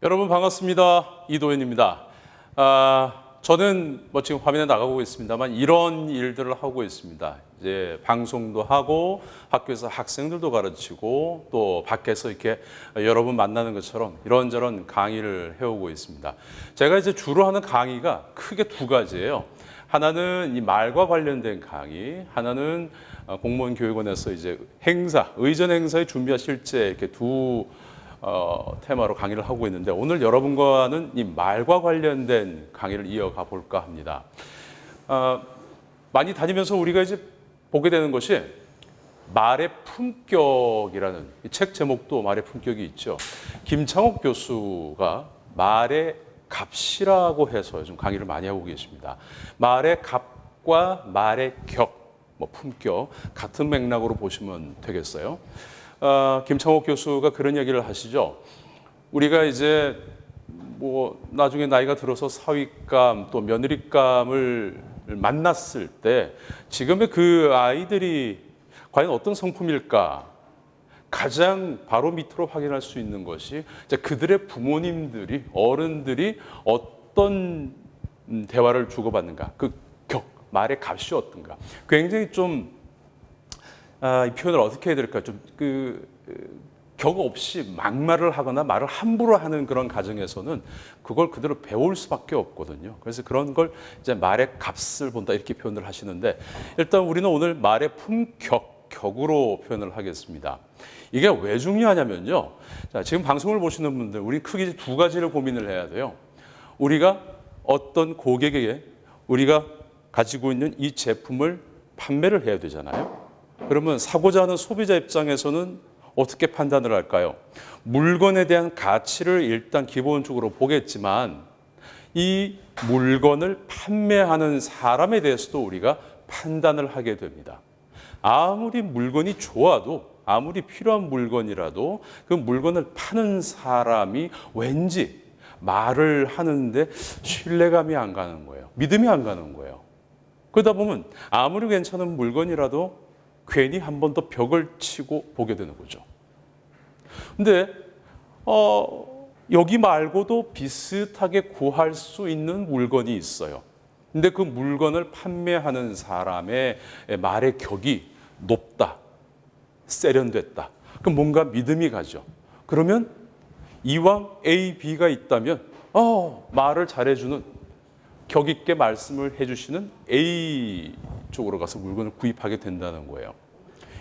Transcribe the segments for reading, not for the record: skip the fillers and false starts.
여러분 반갑습니다. 이도현입니다. 저는 지금 화면에 나가고 있습니다만 이런 일들을 하고 있습니다. 이제 방송도 하고 학교에서 학생들도 가르치고 또 밖에서 이렇게 여러분 만나는 것처럼 이런저런 강의를 해오고 있습니다. 제가 이제 주로 하는 강의가 크게 두 가지예요. 하나는 이 말과 관련된 강의, 하나는 공무원 교육원에서 이제 행사, 의전 행사에 준비와 실제 이렇게 두 테마로 강의를 하고 있는데 오늘 여러분과는 이 말과 관련된 강의를 이어가 볼까 합니다. 많이 다니면서 우리가 이제 보게 되는 것이 말의 품격이라는 이 책 제목도 말의 품격이 있죠. 김창옥 교수가 말의 값이라고 해서 요즘 강의를 많이 하고 계십니다. 말의 값과 말의 격, 품격 같은 맥락으로 보시면 되겠어요. 김창옥 교수가 그런 얘기를 하시죠. 우리가 이제 나중에 나이가 들어서 사위감 또 며느리감을 만났을 때 지금의 그 아이들이 과연 어떤 성품일까? 가장 바로 밑으로 확인할 수 있는 것이 이제 그들의 부모님들이 어른들이 어떤 대화를 주고받는가, 그 격, 말의 값이 어떤가. 굉장히 좀 이 표현을 어떻게 해야 될까? 좀 격 없이 막말을 하거나 말을 함부로 하는 그런 가정에서는 그걸 그대로 배울 수밖에 없거든요. 그래서 그런 걸 이제 말의 값을 본다 이렇게 표현을 하시는데 일단 우리는 오늘 말의 격으로 표현을 하겠습니다. 이게 왜 중요하냐면요. 자, 지금 방송을 보시는 분들, 우리 크게 두 가지를 고민을 해야 돼요. 우리가 어떤 고객에게 우리가 가지고 있는 이 제품을 판매를 해야 되잖아요. 그러면 사고자 하는 소비자 입장에서는 어떻게 판단을 할까요? 물건에 대한 가치를 일단 기본적으로 보겠지만 이 물건을 판매하는 사람에 대해서도 우리가 판단을 하게 됩니다. 아무리 물건이 좋아도 아무리 필요한 물건이라도 그 물건을 파는 사람이 왠지 말을 하는데 신뢰감이 안 가는 거예요. 믿음이 안 가는 거예요. 그러다 보면 아무리 괜찮은 물건이라도 괜히 한 번 더 벽을 치고 보게 되는 거죠. 근데 여기 말고도 비슷하게 구할 수 있는 물건이 있어요. 근데 그 물건을 판매하는 사람의 말의 격이 높다, 세련됐다. 그럼 뭔가 믿음이 가죠. 그러면 이왕 A, B가 있다면 말을 잘해주는 격 있게 말씀을 해주시는 A 쪽으로 가서 물건을 구입하게 된다는 거예요.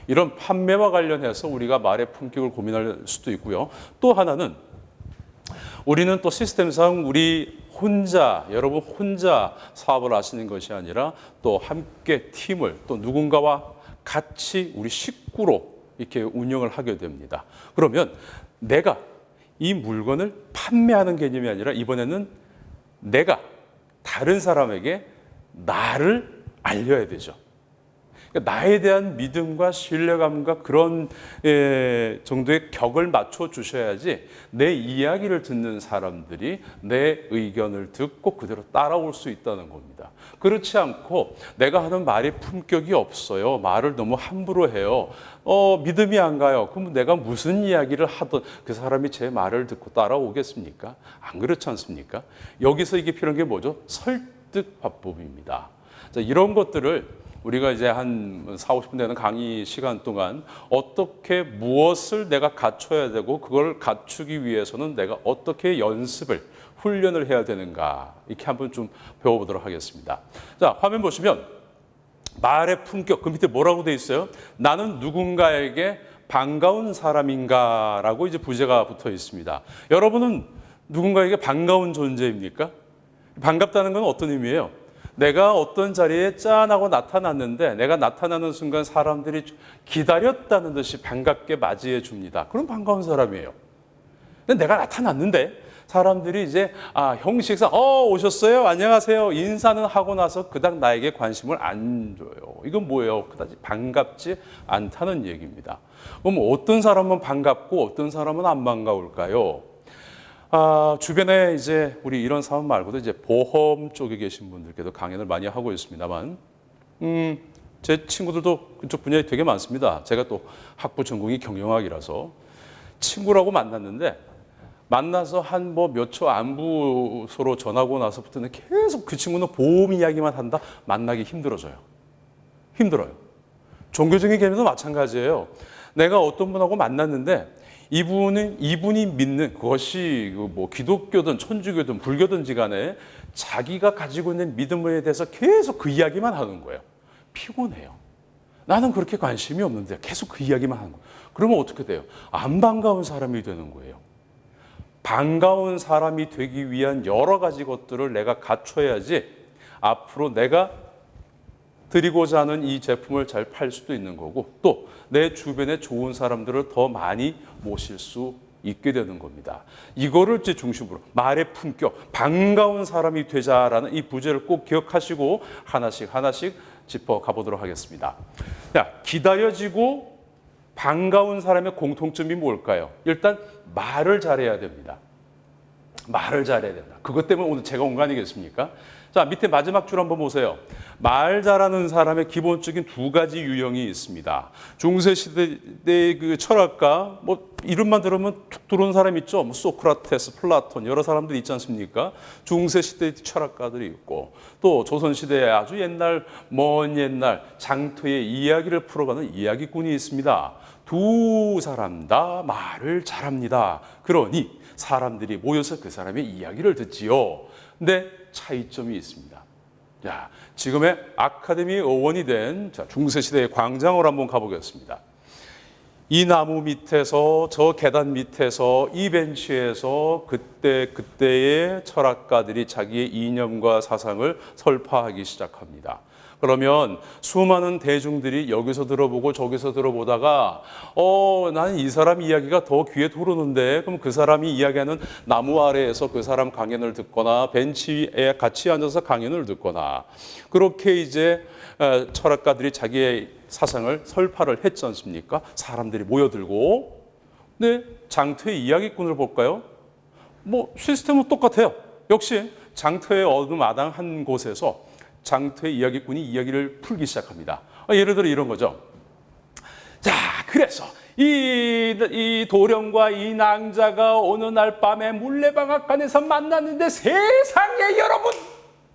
이런 판매와 관련해서 우리가 말의 품격을 고민할 수도 있고요. 또 하나는 우리는 또 시스템상 여러분 혼자 사업을 하시는 것이 아니라 또 함께 팀을 또 누군가와 같이 우리 식구로 이렇게 운영을 하게 됩니다. 그러면 내가 이 물건을 판매하는 개념이 아니라 이번에는 내가 다른 사람에게 나를 알려야 되죠. 그러니까 나에 대한 믿음과 신뢰감과 그런 정도의 격을 맞춰 주셔야지 내 이야기를 듣는 사람들이 내 의견을 듣고 그대로 따라올 수 있다는 겁니다. 그렇지 않고 내가 하는 말이 품격이 없어요. 말을 너무 함부로 해요. 믿음이 안 가요. 그럼 내가 무슨 이야기를 하든 그 사람이 제 말을 듣고 따라오겠습니까? 안 그렇지 않습니까? 여기서 이게 필요한 게 뭐죠? 설득 화법입니다. 자, 이런 것들을 우리가 이제 한 4, 50분 되는 강의 시간 동안 어떻게 무엇을 내가 갖춰야 되고 그걸 갖추기 위해서는 내가 어떻게 훈련을 해야 되는가 이렇게 한번 좀 배워보도록 하겠습니다. 자, 화면 보시면 말의 품격, 그 밑에 뭐라고 돼 있어요? 나는 누군가에게 반가운 사람인가라고 이제 부제가 붙어 있습니다. 여러분은 누군가에게 반가운 존재입니까? 반갑다는 건 어떤 의미예요? 내가 어떤 자리에 짠하고 나타났는데 내가 나타나는 순간 사람들이 기다렸다는 듯이 반갑게 맞이해 줍니다. 그럼 반가운 사람이에요. 근데 내가 나타났는데 사람들이 이제 형식상 오셨어요? 안녕하세요. 인사는 하고 나서 그닥 나에게 관심을 안 줘요. 이건 뭐예요? 그다지 반갑지 않다는 얘기입니다. 그럼 어떤 사람은 반갑고 어떤 사람은 안 반가울까요? 주변에 이제 우리 이런 사업 말고도 이제 보험 쪽에 계신 분들께도 강연을 많이 하고 있습니다만, 제 친구들도 그쪽 분야에 되게 많습니다. 제가 또 학부 전공이 경영학이라서 친구라고 만났는데 만나서 한 뭐 몇 초 안부 서로 전하고 나서부터는 계속 그 친구는 보험 이야기만 한다. 만나기 힘들어져요. 힘들어요. 종교적인 개념도 마찬가지예요. 내가 어떤 분하고 만났는데 이분이 믿는 그것이 뭐 기독교든 천주교든 불교든지 간에 자기가 가지고 있는 믿음에 대해서 계속 그 이야기만 하는 거예요. 피곤해요. 나는 그렇게 관심이 없는데 계속 그 이야기만 하는 거예요. 그러면 어떻게 돼요? 안 반가운 사람이 되는 거예요. 반가운 사람이 되기 위한 여러 가지 것들을 내가 갖춰야지 앞으로 내가 드리고자 하는 이 제품을 잘 팔 수도 있는 거고 또 내 주변에 좋은 사람들을 더 많이 모실 수 있게 되는 겁니다. 이거를 제 중심으로 말의 품격, 반가운 사람이 되자라는 이 부제를 꼭 기억하시고 하나씩 짚어 가보도록 하겠습니다. 자, 기다려지고 반가운 사람의 공통점이 뭘까요? 일단 말을 잘해야 됩니다. 말을 잘해야 된다. 그것 때문에 오늘 제가 온 거 아니겠습니까? 자, 밑에 마지막 줄 한번 보세요. 말 잘하는 사람의 기본적인 두 가지 유형이 있습니다. 중세시대의 그 철학가, 뭐 이름만 들으면 툭 들어오는 사람 있죠. 뭐 소크라테스, 플라톤 여러 사람들이 있지 않습니까? 중세시대 철학가들이 있고 또 조선시대의 아주 옛날 먼 옛날 장터의 이야기를 풀어가는 이야기꾼이 있습니다. 두 사람 다 말을 잘합니다. 그러니 사람들이 모여서 그 사람의 이야기를 듣지요. 근데 차이점이 있습니다. 자, 지금의 아카데미 의원이 된 중세시대의 광장으로 한번 가보겠습니다. 이 나무 밑에서 저 계단 밑에서 이 벤치에서 그때의 철학가들이 자기의 이념과 사상을 설파하기 시작합니다. 그러면 수많은 대중들이 여기서 들어보고 저기서 들어보다가 나는 이 사람 이야기가 더 귀에 들어오는데 그럼 그 사람이 이야기하는 나무 아래에서 그 사람 강연을 듣거나 벤치에 같이 앉아서 강연을 듣거나 그렇게 이제 철학가들이 자기의 사상을 설파를 했지 않습니까? 사람들이 모여들고 근데 장터의 이야기꾼을 볼까요? 뭐 시스템은 똑같아요. 역시 장터의 어느 마당 한 곳에서 장터의 이야기꾼이 이야기를 풀기 시작합니다. 예를 들어 이런 거죠. 자, 그래서 이 도령과 이 낭자가 어느 날 밤에 물레방앗간에서 만났는데 세상에 여러분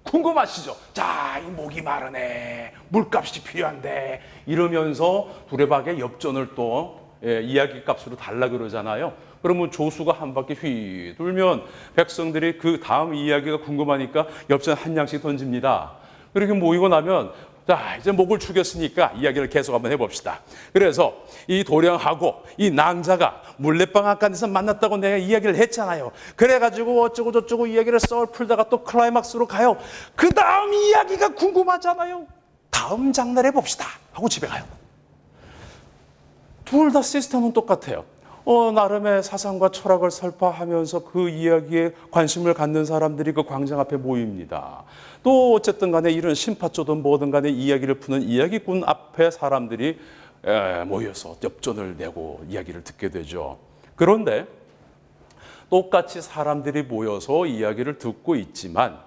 궁금하시죠? 자, 이 목이 마르네. 물값이 필요한데 이러면서 두레박의 엽전을 또 이야기 값으로 달라 그러잖아요. 그러면 조수가 한 바퀴 휘 돌면 백성들이 그 다음 이야기가 궁금하니까 엽전 한 양씩 던집니다. 그렇게 모이고 나면 자, 이제 목을 축였으니까 이야기를 계속 한번 해봅시다. 그래서 이 도령하고 이 낭자가 물레방앗간에서 만났다고 내가 이야기를 했잖아요. 그래가지고 어쩌고 저쩌고 이야기를 썰 풀다가 또 클라이막스로 가요. 그 다음 이야기가 궁금하잖아요. 다음 장날에 봅시다 하고 집에 가요. 둘 다 시스템은 똑같아요. 나름의 사상과 철학을 설파하면서 그 이야기에 관심을 갖는 사람들이 그 광장 앞에 모입니다. 또 어쨌든 간에 이런 신파조든 뭐든 간에 이야기를 푸는 이야기꾼 앞에 사람들이 모여서 엽전을 내고 이야기를 듣게 되죠. 그런데 똑같이 사람들이 모여서 이야기를 듣고 있지만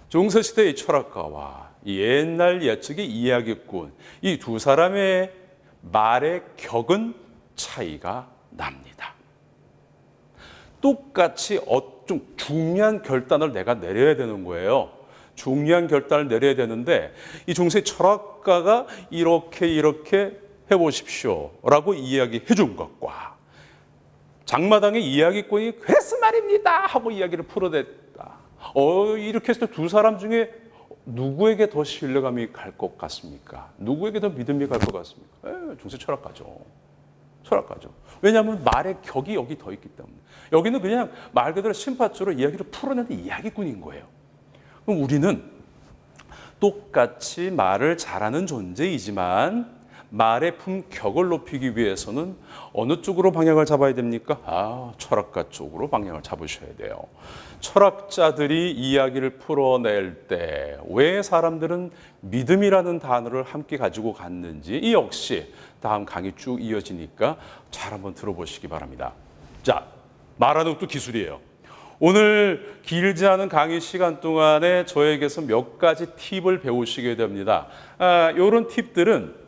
중세시대의 철학가와 옛날 예측의 이야기꾼 이 두 사람의 말의 격은 차이가 납니다. 똑같이 좀 중요한 결단을 내가 내려야 되는 거예요. 중요한 결단을 내려야 되는데 이 중세 철학가가 이렇게 해보십시오 라고 이야기해 준 것과 장마당의 이야기꾼이 그래서 말입니다 하고 이야기를 풀어냈다. 이렇게 했을 때 두 사람 중에 누구에게 더 신뢰감이 갈 것 같습니까? 누구에게 더 믿음이 갈 것 같습니까? 중세 철학가죠. 왜냐하면 말의 격이 여기 더 있기 때문에. 여기는 그냥 말 그대로 심파조로 이야기를 풀어내는 이야기꾼인 거예요. 그럼 우리는 똑같이 말을 잘하는 존재이지만 말의 품격을 높이기 위해서는 어느 쪽으로 방향을 잡아야 됩니까? 철학가 쪽으로 방향을 잡으셔야 돼요. 철학자들이 이야기를 풀어낼 때 왜 사람들은 믿음이라는 단어를 함께 가지고 갔는지 이 역시 다음 강의 쭉 이어지니까 잘 한번 들어보시기 바랍니다. 자, 말하는 것도 기술이에요. 오늘 길지 않은 강의 시간 동안에 저에게서 몇 가지 팁을 배우시게 됩니다. 이런 팁들은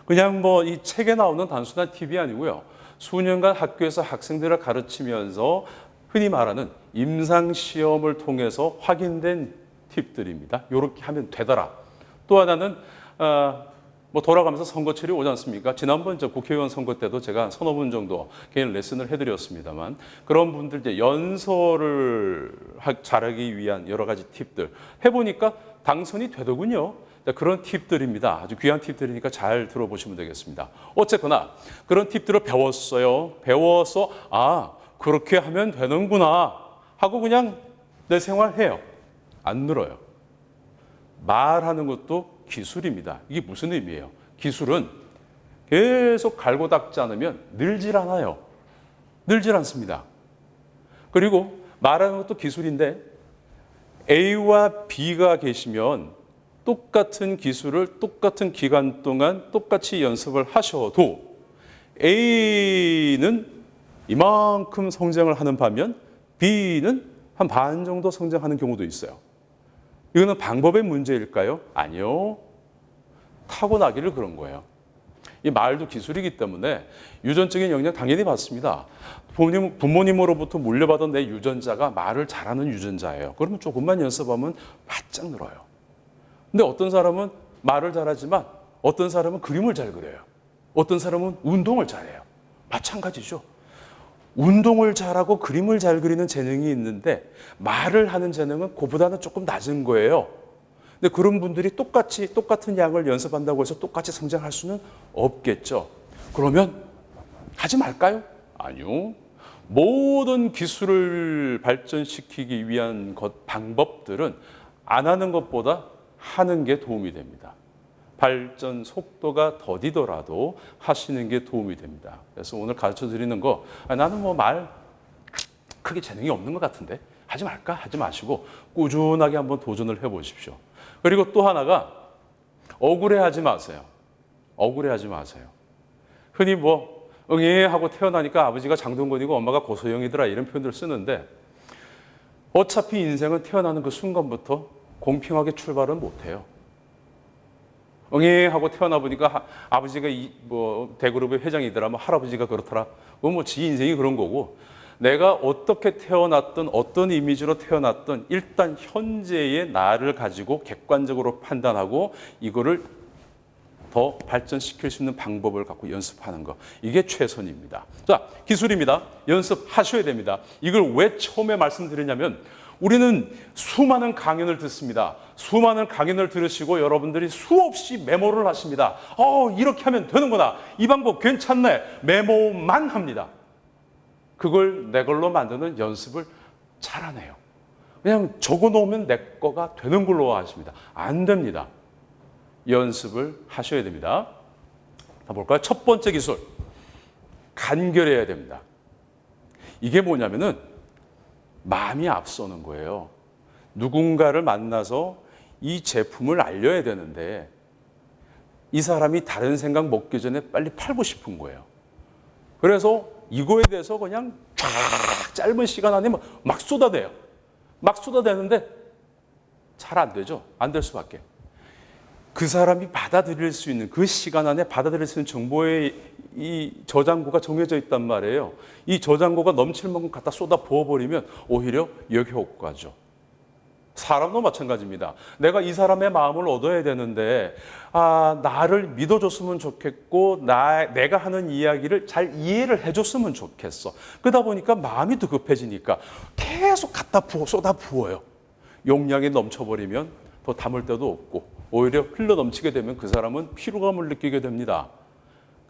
그냥 뭐 이 책에 나오는 단순한 팁이 아니고요. 수년간 학교에서 학생들을 가르치면서 흔히 말하는 임상시험을 통해서 확인된 팁들입니다. 이렇게 하면 되더라. 또 하나는 뭐 돌아가면서 선거철이 오지 않습니까? 지난번 저 국회의원 선거 때도 제가 서너 분 정도 개인 레슨을 해드렸습니다만 그런 분들 이제 연설을 잘하기 위한 여러 가지 팁들 해보니까 당선이 되더군요. 그런 팁들입니다. 아주 귀한 팁들이니까 잘 들어보시면 되겠습니다. 어쨌거나 그런 팁들을 배웠어요. 배워서 그렇게 하면 되는구나 하고 그냥 내 생활해요. 안 늘어요. 말하는 것도 기술입니다. 이게 무슨 의미예요? 기술은 계속 갈고 닦지 않으면 늘질 않아요. 늘질 않습니다. 그리고 말하는 것도 기술인데 A와 B가 계시면 똑같은 기술을 똑같은 기간 동안 똑같이 연습을 하셔도 A는 이만큼 성장을 하는 반면 B는 한 반 정도 성장하는 경우도 있어요. 이거는 방법의 문제일까요? 아니요. 타고나기를 그런 거예요. 이 말도 기술이기 때문에 유전적인 영향 당연히 받습니다. 부모님으로부터 물려받은 내 유전자가 말을 잘하는 유전자예요. 그러면 조금만 연습하면 바짝 늘어요. 근데 어떤 사람은 말을 잘하지만 어떤 사람은 그림을 잘 그려요. 어떤 사람은 운동을 잘해요. 마찬가지죠. 운동을 잘하고 그림을 잘 그리는 재능이 있는데 말을 하는 재능은 그보다는 조금 낮은 거예요. 근데 그런 분들이 똑같은 양을 연습한다고 해서 똑같이 성장할 수는 없겠죠. 그러면 하지 말까요? 아니요. 모든 기술을 발전시키기 위한 방법들은 안 하는 것보다 하는 게 도움이 됩니다. 발전 속도가 더디더라도 하시는 게 도움이 됩니다. 그래서 오늘 가르쳐 드리는 거 나는 뭐 말 크게 재능이 없는 것 같은데 하지 말까? 하지 마시고 꾸준하게 한번 도전을 해보십시오. 그리고 또 하나가 억울해하지 마세요. 억울해하지 마세요. 흔히 뭐 응애하고 태어나니까 아버지가 장동건이고 엄마가 고소영이더라 이런 표현을 쓰는데 어차피 인생은 태어나는 그 순간부터 공평하게 출발은 못해요. 응애하고 태어나 보니까 아버지가 뭐 대그룹의 회장이더라, 뭐 할아버지가 그렇더라. 그건 뭐 지 인생이 그런 거고 내가 어떻게 태어났든 어떤 이미지로 태어났든 일단 현재의 나를 가지고 객관적으로 판단하고 이거를 더 발전시킬 수 있는 방법을 갖고 연습하는 거. 이게 최선입니다. 자, 기술입니다. 연습하셔야 됩니다. 이걸 왜 처음에 말씀드리냐면 우리는 수많은 강연을 듣습니다. 수많은 강연을 들으시고 여러분들이 수없이 메모를 하십니다. 이렇게 하면 되는구나. 이 방법 괜찮네. 메모만 합니다. 그걸 내 걸로 만드는 연습을 잘하네요. 그냥 적어놓으면 내 거가 되는 걸로 하십니다. 안 됩니다. 연습을 하셔야 됩니다. 자, 볼까요? 첫 번째 기술. 간결해야 됩니다. 이게 뭐냐면은 마음이 앞서는 거예요. 누군가를 만나서 이 제품을 알려야 되는데 이 사람이 다른 생각 먹기 전에 빨리 팔고 싶은 거예요. 그래서 이거에 대해서 그냥 짧은 시간 안에 막 쏟아대요. 막 쏟아대는데 잘 안 되죠. 안 될 수밖에. 그 사람이 받아들일 수 있는 그 시간 안에 받아들일 수 있는 정보의 이 저장고가 정해져 있단 말이에요. 이 저장고가 넘칠 만큼 갖다 쏟아 부어버리면 오히려 역효과죠. 사람도 마찬가지입니다. 내가 이 사람의 마음을 얻어야 되는데 나를 믿어줬으면 좋겠고 내가 하는 이야기를 잘 이해를 해줬으면 좋겠어. 그러다 보니까 마음이 더 급해지니까 계속 갖다 쏟아 부어요. 용량이 넘쳐버리면 더 담을 데도 없고 오히려 흘러 넘치게 되면 그 사람은 피로감을 느끼게 됩니다.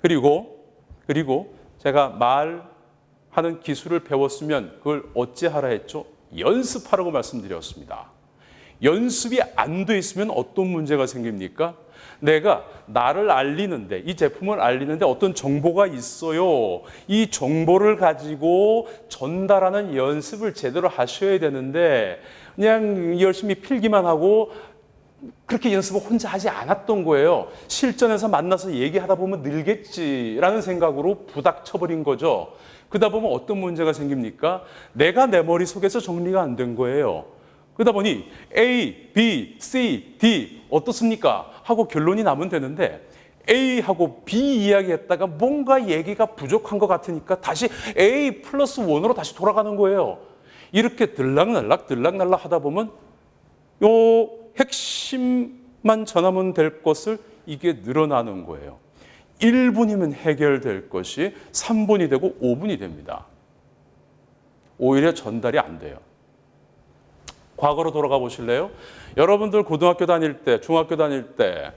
그리고 제가 말하는 기술을 배웠으면 그걸 어찌하라 했죠? 연습하라고 말씀드렸습니다. 연습이 안 돼 있으면 어떤 문제가 생깁니까? 내가 나를 알리는데, 이 제품을 알리는데 어떤 정보가 있어요. 이 정보를 가지고 전달하는 연습을 제대로 하셔야 되는데 그냥 열심히 필기만 하고 그렇게 연습을 혼자 하지 않았던 거예요. 실전에서 만나서 얘기하다 보면 늘겠지라는 생각으로 부닥쳐버린 거죠. 그러다 보면 어떤 문제가 생깁니까? 내가 내 머릿속에서 정리가 안 된 거예요. 그러다 보니 A, B, C, D 어떻습니까? 하고 결론이 나면 되는데 A하고 B 이야기했다가 뭔가 얘기가 부족한 것 같으니까 다시 A 플러스 1으로 다시 돌아가는 거예요. 이렇게 들락날락 하다 보면 요 핵심만 전하면 될 것을 이게 늘어나는 거예요. 1분이면 해결될 것이 3분이 되고 5분이 됩니다. 오히려 전달이 안 돼요. 과거로 돌아가 보실래요? 여러분들 고등학교 다닐 때, 중학교 다닐 때,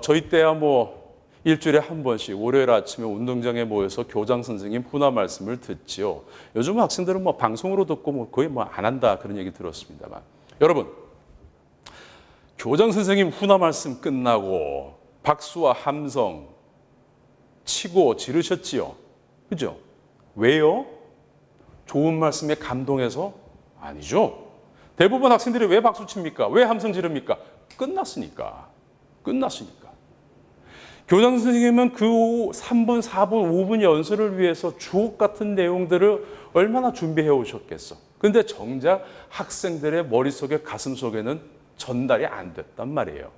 저희 때야 뭐 일주일에 한 번씩 월요일 아침에 운동장에 모여서 교장 선생님 훈화 말씀을 듣지요. 요즘 학생들은 뭐 방송으로 듣고 뭐 거의 뭐 안 한다 그런 얘기 들었습니다만, 여러분 교장 선생님 훈화 말씀 끝나고 박수와 함성 치고 지르셨지요. 그죠? 왜요? 좋은 말씀에 감동해서? 아니죠. 대부분 학생들이 왜 박수 칩니까? 왜 함성 지릅니까? 끝났으니까. 교장 선생님은 그 3분, 4분, 5분 연설을 위해서 주옥 같은 내용들을 얼마나 준비해 오셨겠어. 근데 정작 학생들의 머릿속에 가슴속에는 전달이 안 됐단 말이에요.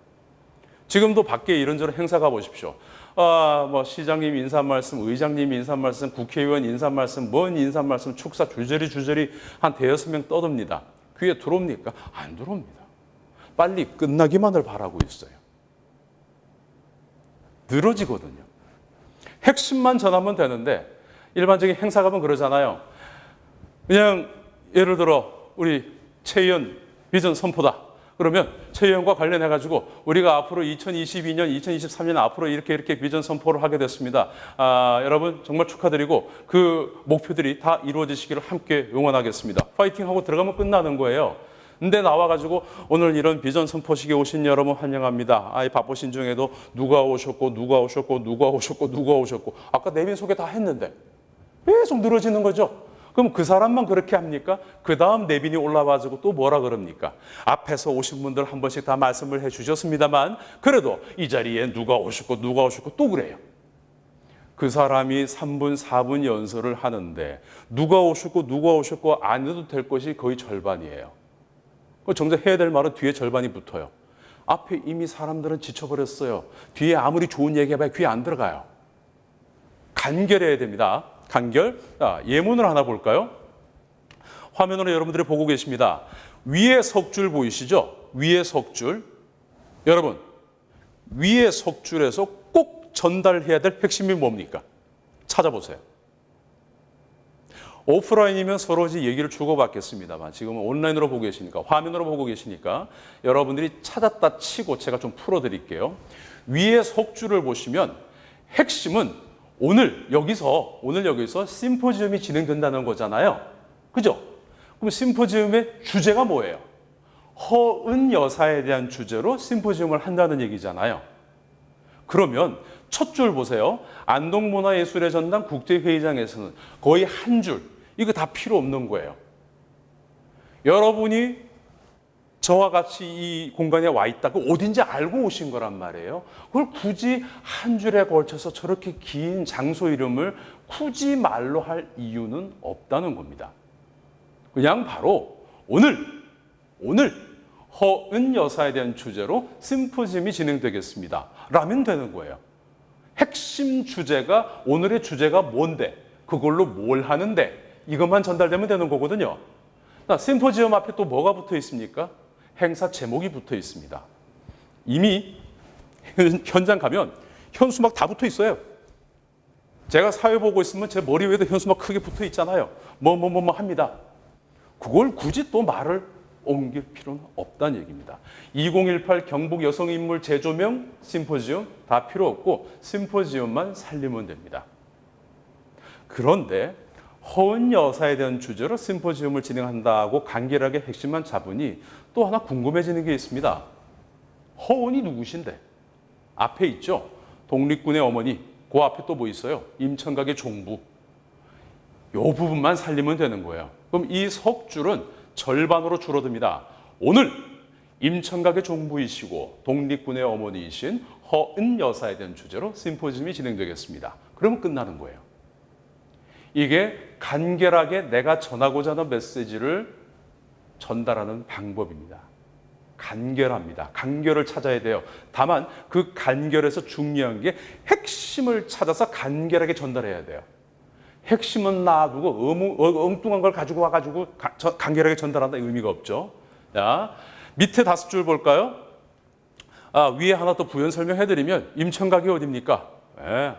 지금도 밖에 이런저런 행사 가보십시오. 뭐 시장님 인사 말씀, 의장님 인사 말씀, 국회의원 인사 말씀, 뭔 인사 말씀, 축사 줄저리 한 대여섯 명 떠듭니다. 귀에 들어옵니까? 안 들어옵니다. 빨리 끝나기만을 바라고 있어요. 늘어지거든요. 핵심만 전하면 되는데 일반적인 행사 가면 그러잖아요. 그냥 예를 들어 우리 최 의원 비전 선포다. 그러면 최 의원과 관련해가지고 우리가 앞으로 2022년, 2023년 앞으로 이렇게 비전 선포를 하게 됐습니다. 여러분 정말 축하드리고 그 목표들이 다 이루어지시기를 함께 응원하겠습니다. 파이팅하고 들어가면 끝나는 거예요. 근데 나와가지고 오늘 이런 비전 선포식에 오신 여러분 환영합니다. 바쁘신 중에도 누가 오셨고 아까 내빈 소개 다 했는데 계속 늘어지는 거죠. 그럼 그 사람만 그렇게 합니까? 그 다음 내빈이 올라와가지고 또 뭐라 그럽니까? 앞에서 오신 분들 한 번씩 다 말씀을 해주셨습니다만 그래도 이 자리에 누가 오셨고 또 그래요. 그 사람이 3분, 4분 연설을 하는데 누가 오셨고 안 해도 될 것이 거의 절반이에요. 정작 해야 될 말은 뒤에 절반이 붙어요. 앞에 이미 사람들은 지쳐버렸어요. 뒤에 아무리 좋은 얘기해봐야 귀에 안 들어가요. 간결해야 됩니다. 간결. 예문을 하나 볼까요? 화면으로 여러분들이 보고 계십니다. 위에 석줄 보이시죠? 위에 석줄. 여러분, 위에 석줄에서 꼭 전달해야 될 핵심이 뭡니까? 찾아보세요. 오프라인이면 서로 얘기를 주고받겠습니다만 지금은 온라인으로 보고 계시니까 화면으로 보고 계시니까 여러분들이 찾았다 치고 제가 좀 풀어드릴게요. 위에 석줄을 보시면 핵심은 오늘 여기서 심포지움이 진행된다는 거잖아요. 그죠? 그럼 심포지움의 주제가 뭐예요? 허은 여사에 대한 주제로 심포지움을 한다는 얘기잖아요. 그러면 첫 줄 보세요. 안동문화예술의 전당 국제회의장에서는 거의 한 줄, 이거 다 필요 없는 거예요. 여러분이 저와 같이 이 공간에 와 있다고 어딘지 알고 오신 거란 말이에요. 그걸 굳이 한 줄에 걸쳐서 저렇게 긴 장소 이름을 굳이 말로 할 이유는 없다는 겁니다. 그냥 바로 오늘 허은 여사에 대한 주제로 심포지움이 진행되겠습니다. 라면 되는 거예요. 핵심 주제가 오늘의 주제가 뭔데 그걸로 뭘 하는데 이것만 전달되면 되는 거거든요. 심포지움 앞에 또 뭐가 붙어 있습니까? 행사 제목이 붙어 있습니다. 이미 현장 가면 현수막 다 붙어 있어요. 제가 사회 보고 있으면 제 머리 위에도 현수막 크게 붙어 있잖아요. 뭐 합니다. 그걸 굳이 또 말을 옮길 필요는 없다는 얘기입니다. 2018 경북 여성인물 재조명 심포지움 다 필요 없고 심포지움만 살리면 됩니다. 그런데 허은 여사에 대한 주제로 심포지움을 진행한다고 간결하게 핵심만 잡으니 또 하나 궁금해지는 게 있습니다. 허은이 누구신데? 앞에 있죠. 독립군의 어머니. 그 앞에 또 뭐 있어요? 임천각의 종부. 이 부분만 살리면 되는 거예요. 그럼 이 석줄은 절반으로 줄어듭니다. 오늘 임천각의 종부이시고 독립군의 어머니이신 허은 여사에 대한 주제로 심포지움이 진행되겠습니다. 그러면 끝나는 거예요. 이게 간결하게 내가 전하고자 하는 메시지를 전달하는 방법입니다. 간결합니다. 간결을 찾아야 돼요. 다만 그 간결에서 중요한 게 핵심을 찾아서 간결하게 전달해야 돼요. 핵심은 놔두고 엉뚱한 걸 가지고 와가지고 간결하게 전달한다 의미가 없죠. 자, 밑에 5줄 볼까요? 위에 하나 더 부연 설명해드리면 임천각이 어디입니까?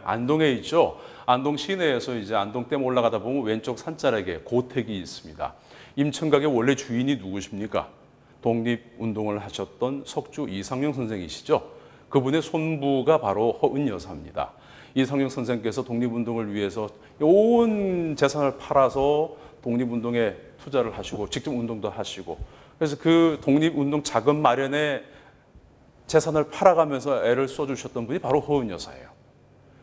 안동에 있죠. 안동 시내에서 이제 안동댐 올라가다 보면 왼쪽 산자락에 고택이 있습니다. 임천각의 원래 주인이 누구십니까? 독립운동을 하셨던 석주 이상용 선생이시죠. 그분의 손부가 바로 허은 여사입니다. 이상용 선생께서 독립운동을 위해서 온 재산을 팔아서 독립운동에 투자를 하시고 직접 운동도 하시고 그래서 그 독립운동 자금 마련에 재산을 팔아가면서 애를 써주셨던 분이 바로 허은 여사예요.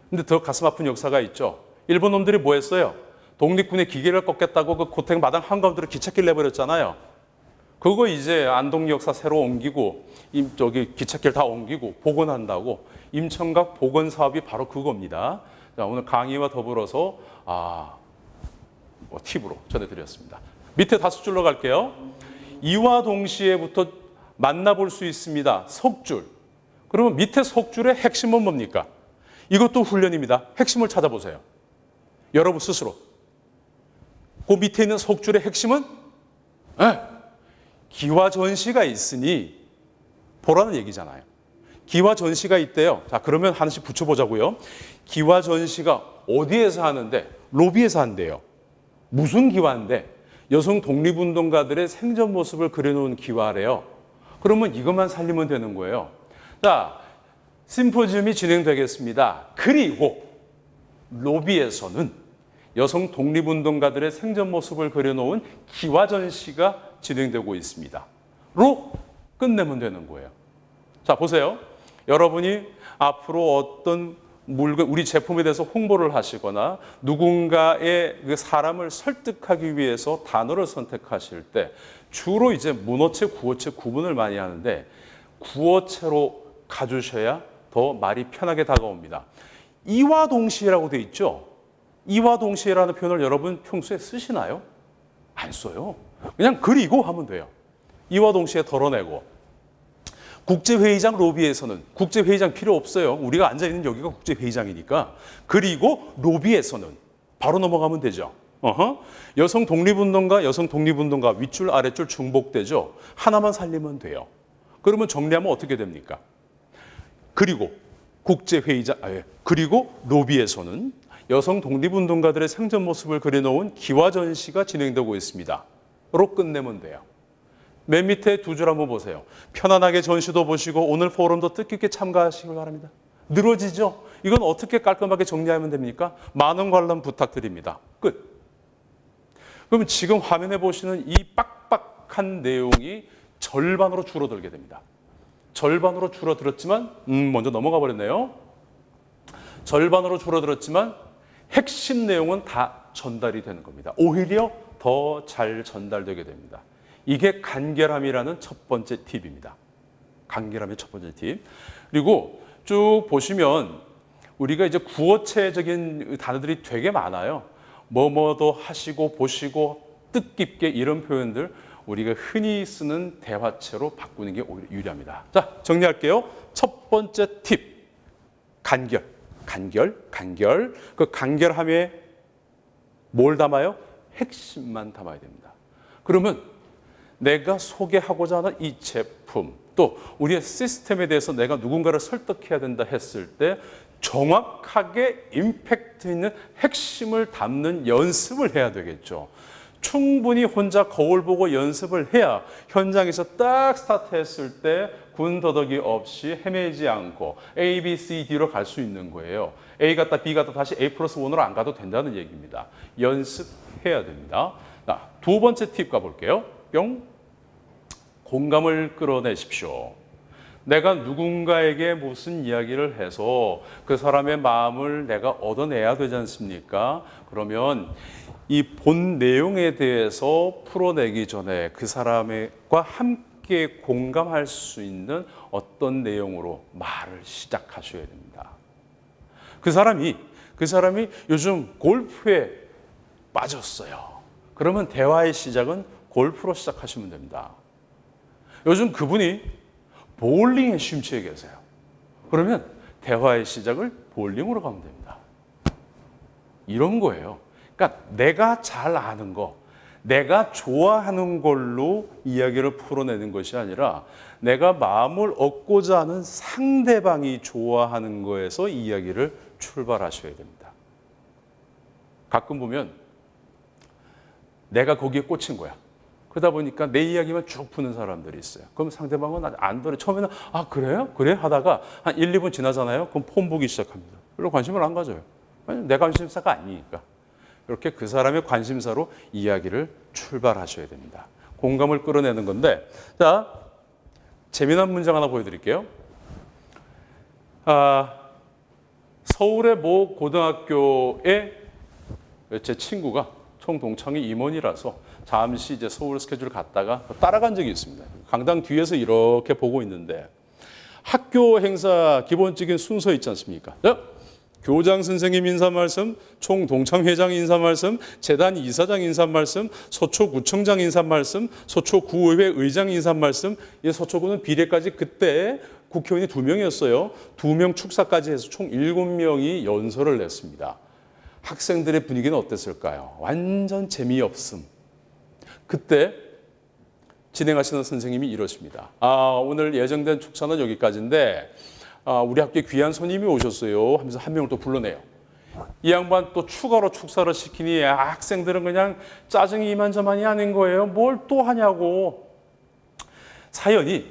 근데 더 가슴 아픈 역사가 있죠. 일본 놈들이 뭐 했어요? 독립군의 기계를 꺾겠다고 그 고택 마당 한가운데로 기찻길 내버렸잖아요. 그거 이제 안동 역사 새로 옮기고 기찻길 다 옮기고 복원한다고 임천각 복원 사업이 바로 그겁니다. 자, 오늘 강의와 더불어서 팁으로 전해드렸습니다. 밑에 5줄로 갈게요. 이와 동시에부터 만나볼 수 있습니다. 석줄. 그러면 밑에 석줄의 핵심은 뭡니까? 이것도 훈련입니다. 핵심을 찾아보세요. 여러분 스스로. 그 밑에 있는 석줄의 핵심은 기와전시가 있으니 보라는 얘기잖아요. 기와전시가 있대요. 자, 그러면 하나씩 붙여보자고요. 기와전시가 어디에서 하는데? 로비에서 한대요. 무슨 기와인데? 여성 독립운동가들의 생전 모습을 그려놓은 기와래요. 그러면 이것만 살리면 되는 거예요. 자, 심포지움이 진행되겠습니다. 그리고 로비에서는 여성 독립운동가들의 생전 모습을 그려놓은 기와전시가 진행되고 있습니다. 로 끝내면 되는 거예요. 자, 보세요. 여러분이 앞으로 어떤 물건, 우리 제품에 대해서 홍보를 하시거나 누군가의 그 사람을 설득하기 위해서 단어를 선택하실 때 주로 이제 문어체, 구어체 구분을 많이 하는데 구어체로 가주셔야 더 말이 편하게 다가옵니다. 이와 동시에라고 돼 있죠. 이와 동시에라는 표현을 여러분 평소에 쓰시나요? 안 써요. 그냥 그리고 하면 돼요. 이와 동시에 덜어내고. 국제회의장 로비에서는 국제회의장 필요 없어요. 우리가 앉아있는 여기가 국제회의장이니까. 그리고 로비에서는 바로 넘어가면 되죠. 여성 독립운동가 윗줄 아랫줄 중복되죠. 하나만 살리면 돼요. 그러면 정리하면 어떻게 됩니까? 그리고 그리고 로비에서는 여성 독립운동가들의 생전 모습을 그려놓은 기와전시가 진행되고 있습니다. 로 끝내면 돼요. 맨 밑에 2줄 한번 보세요. 편안하게 전시도 보시고 오늘 포럼도 뜻깊게 참가하시길 바랍니다. 늘어지죠? 이건 어떻게 깔끔하게 정리하면 됩니까? 많은 관람 부탁드립니다. 끝. 그러면 지금 화면에 보시는 이 빡빡한 내용이 절반으로 줄어들게 됩니다. 절반으로 줄어들었지만 먼저 넘어가 버렸네요. 절반으로 줄어들었지만 핵심 내용은 다 전달이 되는 겁니다. 오히려 더 잘 전달되게 됩니다. 이게 간결함이라는 첫 번째 팁입니다. 간결함의 첫 번째 팁. 그리고 쭉 보시면 우리가 이제 구어체적인 단어들이 되게 많아요. 뭐뭐도 하시고 보시고 뜻깊게 이런 표현들 우리가 흔히 쓰는 대화체로 바꾸는 게 오히려 유리합니다. 자, 정리할게요. 첫 번째 팁. 간결. 그 간결함에 뭘 담아요? 핵심만 담아야 됩니다. 그러면 내가 소개하고자 하는 이 제품, 또 우리의 시스템에 대해서 내가 누군가를 설득해야 된다 했을 때 정확하게 임팩트 있는 핵심을 담는 연습을 해야 되겠죠. 충분히 혼자 거울 보고 연습을 해야 현장에서 딱 스타트했을 때 군더더기 없이 헤매지 않고 A, B, C, D로 갈 수 있는 거예요. A 갔다 B 갔다 다시 A 플러스 1으로 안 가도 된다는 얘기입니다. 연습해야 됩니다. 자, 2번째 팁 가볼게요. 뿅. 공감을 끌어내십시오. 내가 누군가에게 무슨 이야기를 해서 그 사람의 마음을 내가 얻어내야 되지 않습니까? 그러면 이 본 내용에 대해서 풀어내기 전에 그 사람과 함께 공감할 수 있는 어떤 내용으로 말을 시작하셔야 됩니다. 그 사람이 요즘 골프에 빠졌어요. 그러면 대화의 시작은 골프로 시작하시면 됩니다. 요즘 그분이 볼링에 심취해 계세요. 그러면 대화의 시작을 볼링으로 가면 됩니다. 이런 거예요. 그러니까 내가 잘 아는 거, 내가 좋아하는 걸로 이야기를 풀어내는 것이 아니라 내가 마음을 얻고자 하는 상대방이 좋아하는 거에서 이야기를 출발하셔야 됩니다. 가끔 보면 내가 거기에 꽂힌 거야. 그러다 보니까 내 이야기만 쭉 푸는 사람들이 있어요. 그럼 상대방은 안 들어. 처음에는 아 그래요? 그래? 하다가 한 1, 2분 지나잖아요. 그럼 폰 보기 시작합니다. 별로 관심을 안 가져요. 왜냐면 내 관심사가 아니니까. 이렇게 그 사람의 관심사로 이야기를 출발하셔야 됩니다. 공감을 끌어내는 건데, 자, 재미난 문장 하나 보여드릴게요. 서울의 모 고등학교에 제 친구가 총동창회 임원이라서 잠시 이제 서울 스케줄 갔다가 따라간 적이 있습니다. 강당 뒤에서 이렇게 보고 있는데 학교 행사 기본적인 순서 있지 않습니까? 교장 선생님 인사 말씀, 총동창회장 인사 말씀, 재단 이사장 인사 말씀, 서초구청장 인사 말씀, 서초구의회 의장 인사 말씀. 이 서초구는 비례까지 그때 국회의원이 2명이었어요. 2명 축사까지 해서 총 7명이 연설을 냈습니다. 학생들의 분위기는 어땠을까요? 완전 재미없음. 그때 진행하시는 선생님이 이러십니다. 오늘 예정된 축사는 여기까지인데 우리 학교에 귀한 손님이 오셨어요 하면서 한 명을 또 불러내요. 이 양반 또 추가로 축사를 시키니 학생들은 그냥 짜증이 이만저만이 아닌 거예요. 뭘 또 하냐고. 사연이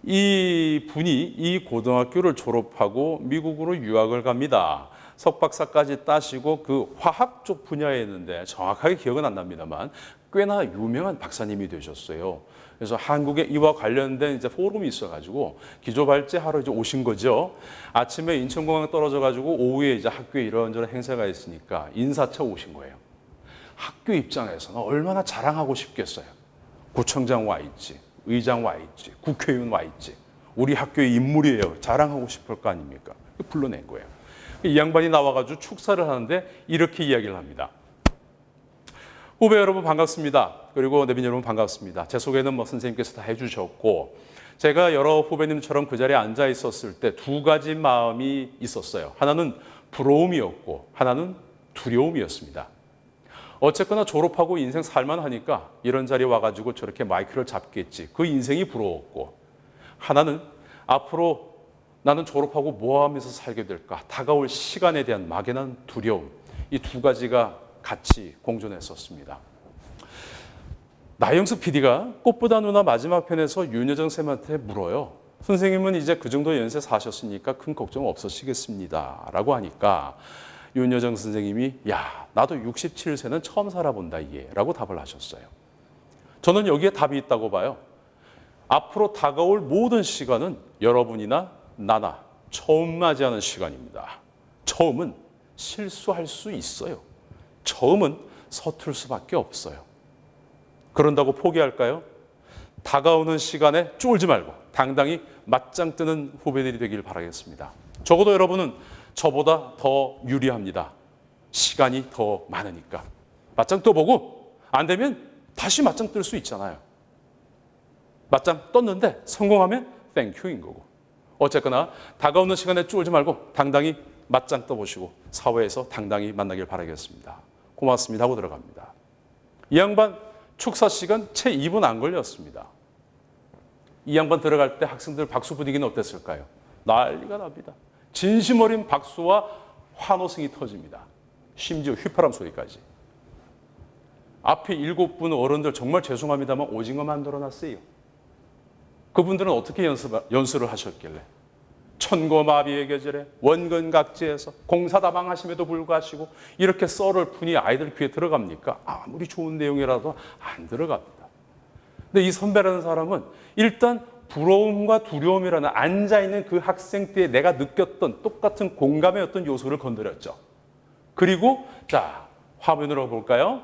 이 분이 이 고등학교를 졸업하고 미국으로 유학을 갑니다. 석박사까지 따시고 그 화학 쪽 분야에 있는데 정확하게 기억은 안 납니다만 꽤나 유명한 박사님이 되셨어요. 그래서 한국에 이와 관련된 이제 포럼이 있어가지고 기조발제하러 이제 오신 거죠. 아침에 인천공항에 떨어져가지고 오후에 이제 학교에 이런저런 행사가 있으니까 인사차 오신 거예요. 학교 입장에서는 얼마나 자랑하고 싶겠어요. 구청장 와 있지, 의장 와 있지, 국회의원 와 있지. 우리 학교의 인물이에요. 자랑하고 싶을 거 아닙니까? 불러낸 거예요. 이 양반이 나와가지고 축사를 하는데 이렇게 이야기를 합니다. 후배 여러분 반갑습니다. 그리고 내빈 여러분 반갑습니다. 제 소개는 선생님께서 다 해주셨고 제가 여러 후배님처럼 그 자리에 앉아 있었을 때 2가지 마음이 있었어요. 하나는 부러움이었고 하나는 두려움이었습니다. 어쨌거나 졸업하고 인생 살만하니까 이런 자리에 와가지고 저렇게 마이크를 잡겠지. 그 인생이 부러웠고 하나는 앞으로 나는 졸업하고 뭐 하면서 살게 될까? 다가올 시간에 대한 막연한 두려움. 이 2가지가 같이 공존했었습니다. 나영석 PD가 꽃보다 누나 마지막 편에서 윤여정 쌤한테 물어요. 선생님은 이제 그 정도 연세 사셨으니까 큰 걱정 없으시겠습니다. 라고 하니까 윤여정 선생님이 야 나도 67세는 처음 살아본다 얘 라고 답을 하셨어요. 저는 여기에 답이 있다고 봐요. 앞으로 다가올 모든 시간은 여러분이나 나나 처음 맞이하는 시간입니다. 처음은 실수할 수 있어요. 처음은 서툴 수밖에 없어요. 그런다고 포기할까요? 다가오는 시간에 쫄지 말고 당당히 맞짱 뜨는 후배들이 되길 바라겠습니다. 적어도 여러분은 저보다 더 유리합니다. 시간이 더 많으니까. 맞짱 떠보고 안 되면 다시 맞짱 뜰 수 있잖아요. 맞짱 떴는데 성공하면 땡큐인 거고. 어쨌거나 다가오는 시간에 쫄지 말고 당당히 맞짱 떠보시고 사회에서 당당히 만나길 바라겠습니다. 고맙습니다 하고 들어갑니다. 이 양반 축사 시간 채 2분 안 걸렸습니다. 이 양반 들어갈 때 학생들 박수 분위기는 어땠을까요? 난리가 납니다. 진심 어린 박수와 환호성이 터집니다. 심지어 휘파람 소리까지. 앞에 7분 어른들 정말 죄송합니다만 오징어 만들어놨어요. 그분들은 어떻게 연수를 하셨길래 천고마비의 계절에 원근각지에서 공사다방하심에도 불구하시고 이렇게 썰을 푸니 아이들 귀에 들어갑니까? 아무리 좋은 내용이라도 안 들어갑니다. 근데 이 선배라는 사람은 일단 부러움과 두려움이라는 앉아있는 그 학생 때에 내가 느꼈던 똑같은 공감의 어떤 요소를 건드렸죠. 그리고 자 화면으로 볼까요?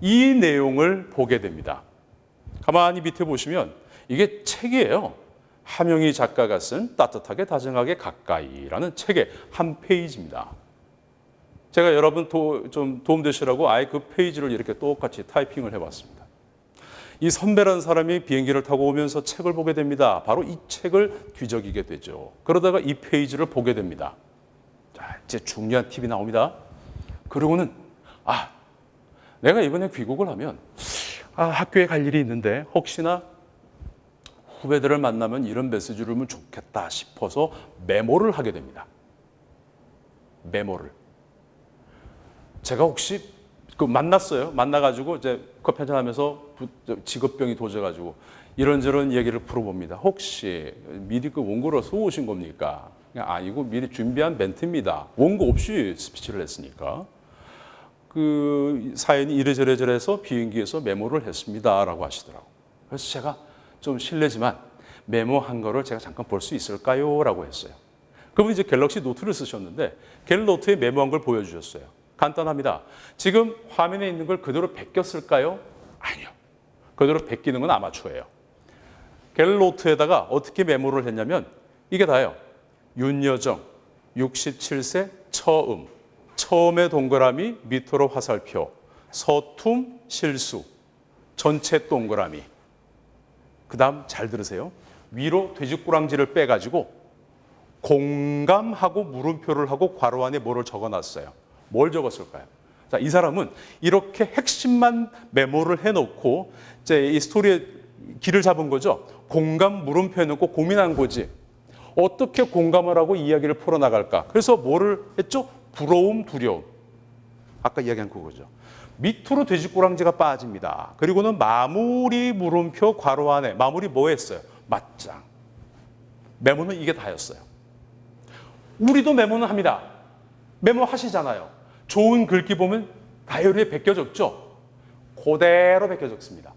이 내용을 보게 됩니다. 가만히 밑에 보시면 이게 책이에요. 함영희 작가가 쓴 따뜻하게 다정하게 가까이라는 책의 한 페이지입니다. 제가 여러분 좀 도움되시라고 아예 그 페이지를 이렇게 똑같이 타이핑을 해봤습니다. 이 선배라는 사람이 비행기를 타고 오면서 책을 보게 됩니다. 바로 이 책을 뒤적이게 되죠. 그러다가 이 페이지를 보게 됩니다. 자, 이제 중요한 팁이 나옵니다. 그러고는 내가 이번에 귀국을 하면 학교에 갈 일이 있는데 혹시나 후배들을 만나면 이런 메시지를 하면 좋겠다 싶어서 메모를 하게 됩니다. 메모를. 제가 혹시 만났어요. 만나가지고 이제 커피 한잔 하면서 직업병이 도져가지고 이런저런 얘기를 풀어봅니다. 혹시 미리 그 원고를 써오신 겁니까? 이거 미리 준비한 멘트입니다. 원고 없이 스피치를 했으니까. 그 사연이 이래저래서 비행기에서 메모를 했습니다라고 하시더라고요. 그래서 제가 좀 실례지만 메모한 거를 제가 잠깐 볼 수 있을까요? 라고 했어요. 그분이 이제 갤럭시 노트를 쓰셨는데 갤노트에 메모한 걸 보여주셨어요. 간단합니다. 지금 화면에 있는 걸 그대로 베꼈을까요? 아니요. 그대로 베끼는 건 아마추어예요. 갤노트에다가 어떻게 메모를 했냐면 이게 다예요. 윤여정, 67세 처음, 처음의 동그라미, 밑으로 화살표, 서툼, 실수, 전체 동그라미. 그 다음 잘 들으세요. 위로 돼지꾸랑지를 빼가지고 공감하고 물음표를 하고 괄호 안에 뭐를 적어놨어요. 뭘 적었을까요? 자, 이 사람은 이렇게 핵심만 메모를 해놓고 이제 이 스토리의 길을 잡은 거죠. 공감 물음표 해놓고 고민한 거지. 어떻게 공감을 하고 이야기를 풀어나갈까? 그래서 뭐를 했죠? 부러움, 두려움. 아까 이야기한 그거죠. 밑으로 돼지꾸랑지가 빠집니다. 그리고는 마무리 물음표 괄호 안에 마무리 뭐 했어요? 맞짱. 메모는 이게 다였어요. 우리도 메모는 합니다. 메모하시잖아요. 좋은 글귀 보면 다이어리에 베껴 적죠? 그대로 베껴 적습니다.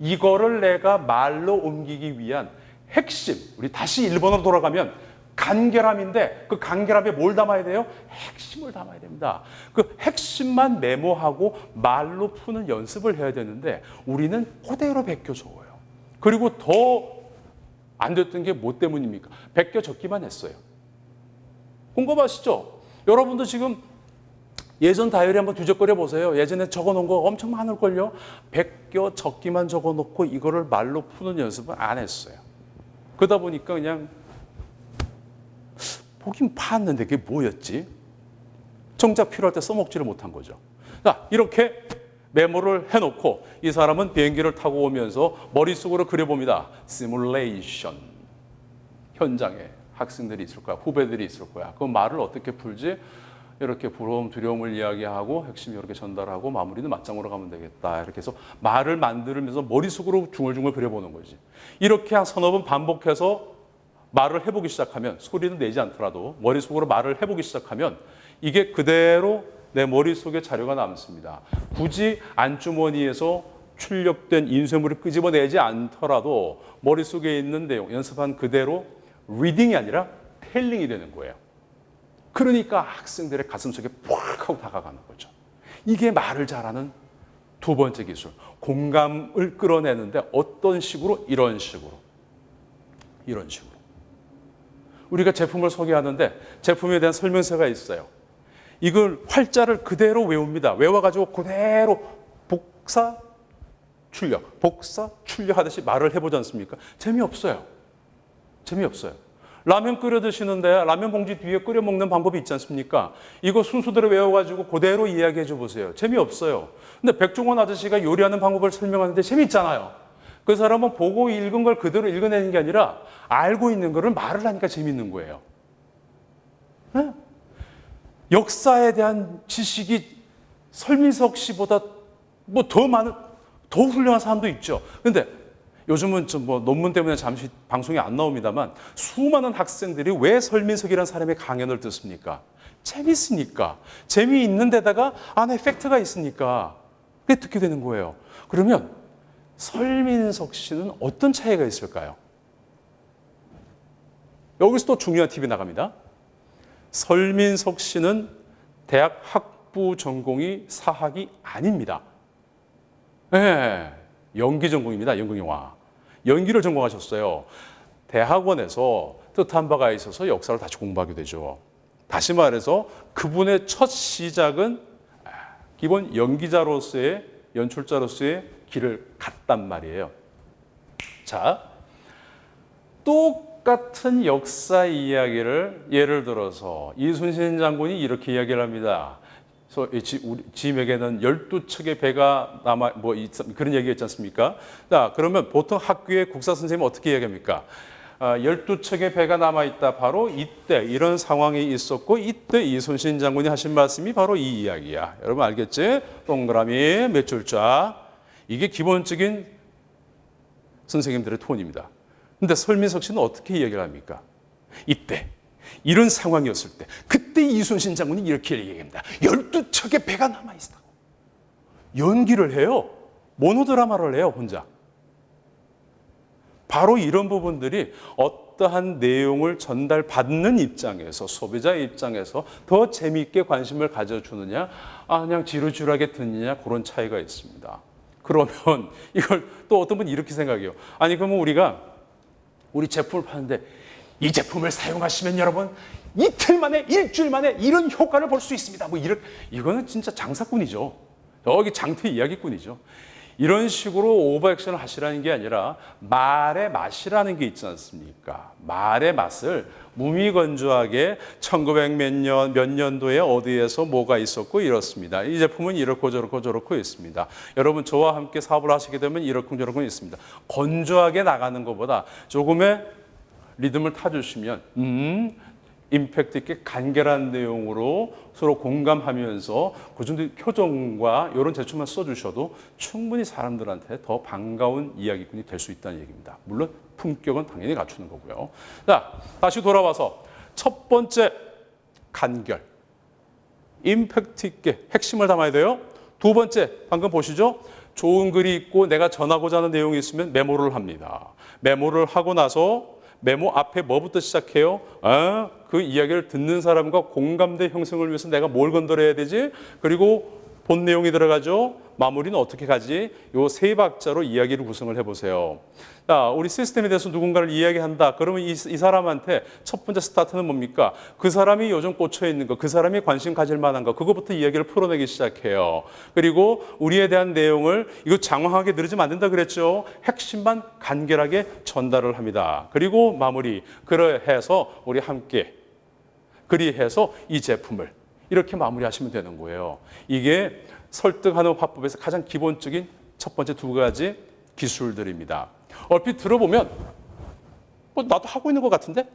이거를 내가 말로 옮기기 위한 핵심, 우리 다시 일본어로 돌아가면 간결함인데 그 간결함에 뭘 담아야 돼요? 핵심을 담아야 됩니다. 그 핵심만 메모하고 말로 푸는 연습을 해야 되는데 우리는 그대로 베껴 적어요. 그리고 더 안 됐던 게 뭐 때문입니까? 베껴 적기만 했어요. 공감하시죠? 여러분도 지금 예전 다이어리 한번 뒤적거려 보세요. 예전에 적어놓은 거 엄청 많을걸요? 베껴 적기만 적어놓고 이거를 말로 푸는 연습은 안 했어요. 그러다 보니까 그냥 보긴 봤는데 그게 뭐였지? 정작 필요할 때 써먹지를 못한 거죠. 자, 이렇게 메모를 해놓고 이 사람은 비행기를 타고 오면서 머릿속으로 그려봅니다. 시뮬레이션. 현장에 학생들이 있을 거야. 후배들이 있을 거야. 그 말을 어떻게 풀지? 이렇게 부러움, 두려움을 이야기하고 핵심 이렇게 전달하고 마무리는 맞장구로 가면 되겠다. 이렇게 해서 말을 만들면서 머릿속으로 중얼중얼 그려보는 거지. 이렇게 한 서너 번 반복해서 말을 해보기 시작하면 소리는 내지 않더라도 머릿속으로 말을 해보기 시작하면 이게 그대로 내 머릿속에 자료가 남습니다. 굳이 안주머니에서 출력된 인쇄물을 끄집어내지 않더라도 머릿속에 있는 내용, 연습한 그대로 리딩이 아니라 텔링이 되는 거예요. 그러니까 학생들의 가슴속에 팍 하고 다가가는 거죠. 이게 말을 잘하는 두 번째 기술. 공감을 끌어내는데 어떤 식으로? 이런 식으로. 이런 식으로. 우리가 제품을 소개하는데 제품에 대한 설명서가 있어요. 이걸 활자를 그대로 외웁니다. 외워가지고 그대로 복사, 출력, 복사, 출력하듯이 말을 해보지 않습니까? 재미없어요. 재미없어요. 라면 끓여 드시는데 라면 봉지 뒤에 끓여 먹는 방법이 있지 않습니까? 이거 순서대로 외워가지고 그대로 이야기해 줘 보세요. 재미없어요. 근데 백종원 아저씨가 요리하는 방법을 설명하는데 재미있잖아요. 그 사람은 보고 읽은 걸 그대로 읽어내는 게 아니라 알고 있는 거를 말을 하니까 재미있는 거예요. 네? 역사에 대한 지식이 설민석 씨보다 뭐 더 많은, 더 훌륭한 사람도 있죠. 근데 요즘은 좀 뭐 논문 때문에 잠시 방송에 안 나옵니다만 수많은 학생들이 왜 설민석이라는 사람의 강연을 듣습니까? 재밌으니까. 재미있는 데다가 안에 팩트가 있으니까 그게 듣게 되는 거예요. 그러면 설민석 씨는 어떤 차이가 있을까요? 여기서 또 중요한 팁이 나갑니다. 설민석 씨는 대학 학부 전공이 사학이 아닙니다. 네, 연기 전공입니다. 연극영화. 연기를 전공하셨어요. 대학원에서 뜻한 바가 있어서 역사를 다시 공부하게 되죠. 다시 말해서 그분의 첫 시작은 기본 연기자로서의, 연출자로서의 길을 갔단 말이에요. 자, 똑같은 역사 이야기를 예를 들어서 이순신 장군이 이렇게 이야기를 합니다. 우리 짐에게는 12척의 배가 남아 그런 얘기 했지 않습니까? 자, 그러면 보통 학교의 국사 선생님은 어떻게 이야기합니까? 12척의 배가 남아있다. 바로 이때 이런 상황이 있었고 이때 이순신 장군이 하신 말씀이 바로 이 이야기야. 여러분 알겠지? 동그라미 몇 줄자. 이게 기본적인 선생님들의 톤입니다. 근데 설민석 씨는 어떻게 이야기를 합니까? 이때 이런 상황이었을 때 그때 이순신 장군이 이렇게 얘기합니다. 12척의 배가 남아있다고. 연기를 해요. 모노드라마를 해요. 혼자. 바로 이런 부분들이 어떠한 내용을 전달받는 입장에서 소비자 입장에서 더 재미있게 관심을 가져주느냐 그냥 지루지루하게 듣느냐 그런 차이가 있습니다. 그러면 이걸 또 어떤 분이 이렇게 생각해요. 아니 그러면 우리가 우리 제품을 파는데 이 제품을 사용하시면 여러분 이틀 만에 일주일 만에 이런 효과를 볼 수 있습니다. 이거는 진짜 장사꾼이죠. 여기 장터 이야기꾼이죠. 이런 식으로 오버액션을 하시라는 게 아니라 말의 맛이라는 게 있지 않습니까? 말의 맛을 무미건조하게 1900 몇 년도에 어디에서 뭐가 있었고 이렇습니다. 이 제품은 이렇고 저렇고 있습니다. 여러분 저와 함께 사업을 하시게 되면 이렇고 저렇고 있습니다. 건조하게 나가는 것보다 조금의 리듬을 타주시면 임팩트 있게 간결한 내용으로 서로 공감하면서 그 정도 표정과 이런 제출만 써주셔도 충분히 사람들한테 더 반가운 이야기꾼이 될 수 있다는 얘기입니다. 물론 품격은 당연히 갖추는 거고요. 자, 다시 돌아와서 첫 번째 간결, 임팩트 있게 핵심을 담아야 돼요. 두 번째, 방금 보시죠? 좋은 글이 있고 내가 전하고자 하는 내용이 있으면 메모를 합니다. 메모를 하고 나서 메모 앞에 뭐부터 시작해요? 그 이야기를 듣는 사람과 공감대 형성을 위해서 내가 뭘 건드려야 되지? 그리고 본 내용이 들어가죠. 마무리는 어떻게 가지? 요 세 박자로 이야기를 구성을 해보세요. 자, 우리 시스템에 대해서 누군가를 이야기한다. 그러면 이 사람한테 첫 번째 스타트는 뭡니까? 그 사람이 요즘 꽂혀 있는 거, 그 사람이 관심 가질 만한 거, 그거부터 이야기를 풀어내기 시작해요. 그리고 우리에 대한 내용을 이거 장황하게 늘어지면 안 된다 그랬죠. 핵심만 간결하게 전달을 합니다. 그리고 마무리. 그래서 우리 함께 그리해서 이 제품을 이렇게 마무리하시면 되는 거예요. 이게 설득하는 화법에서 가장 기본적인 첫 번째 두 가지 기술들입니다. 얼핏 들어보면 나도 하고 있는 것 같은데?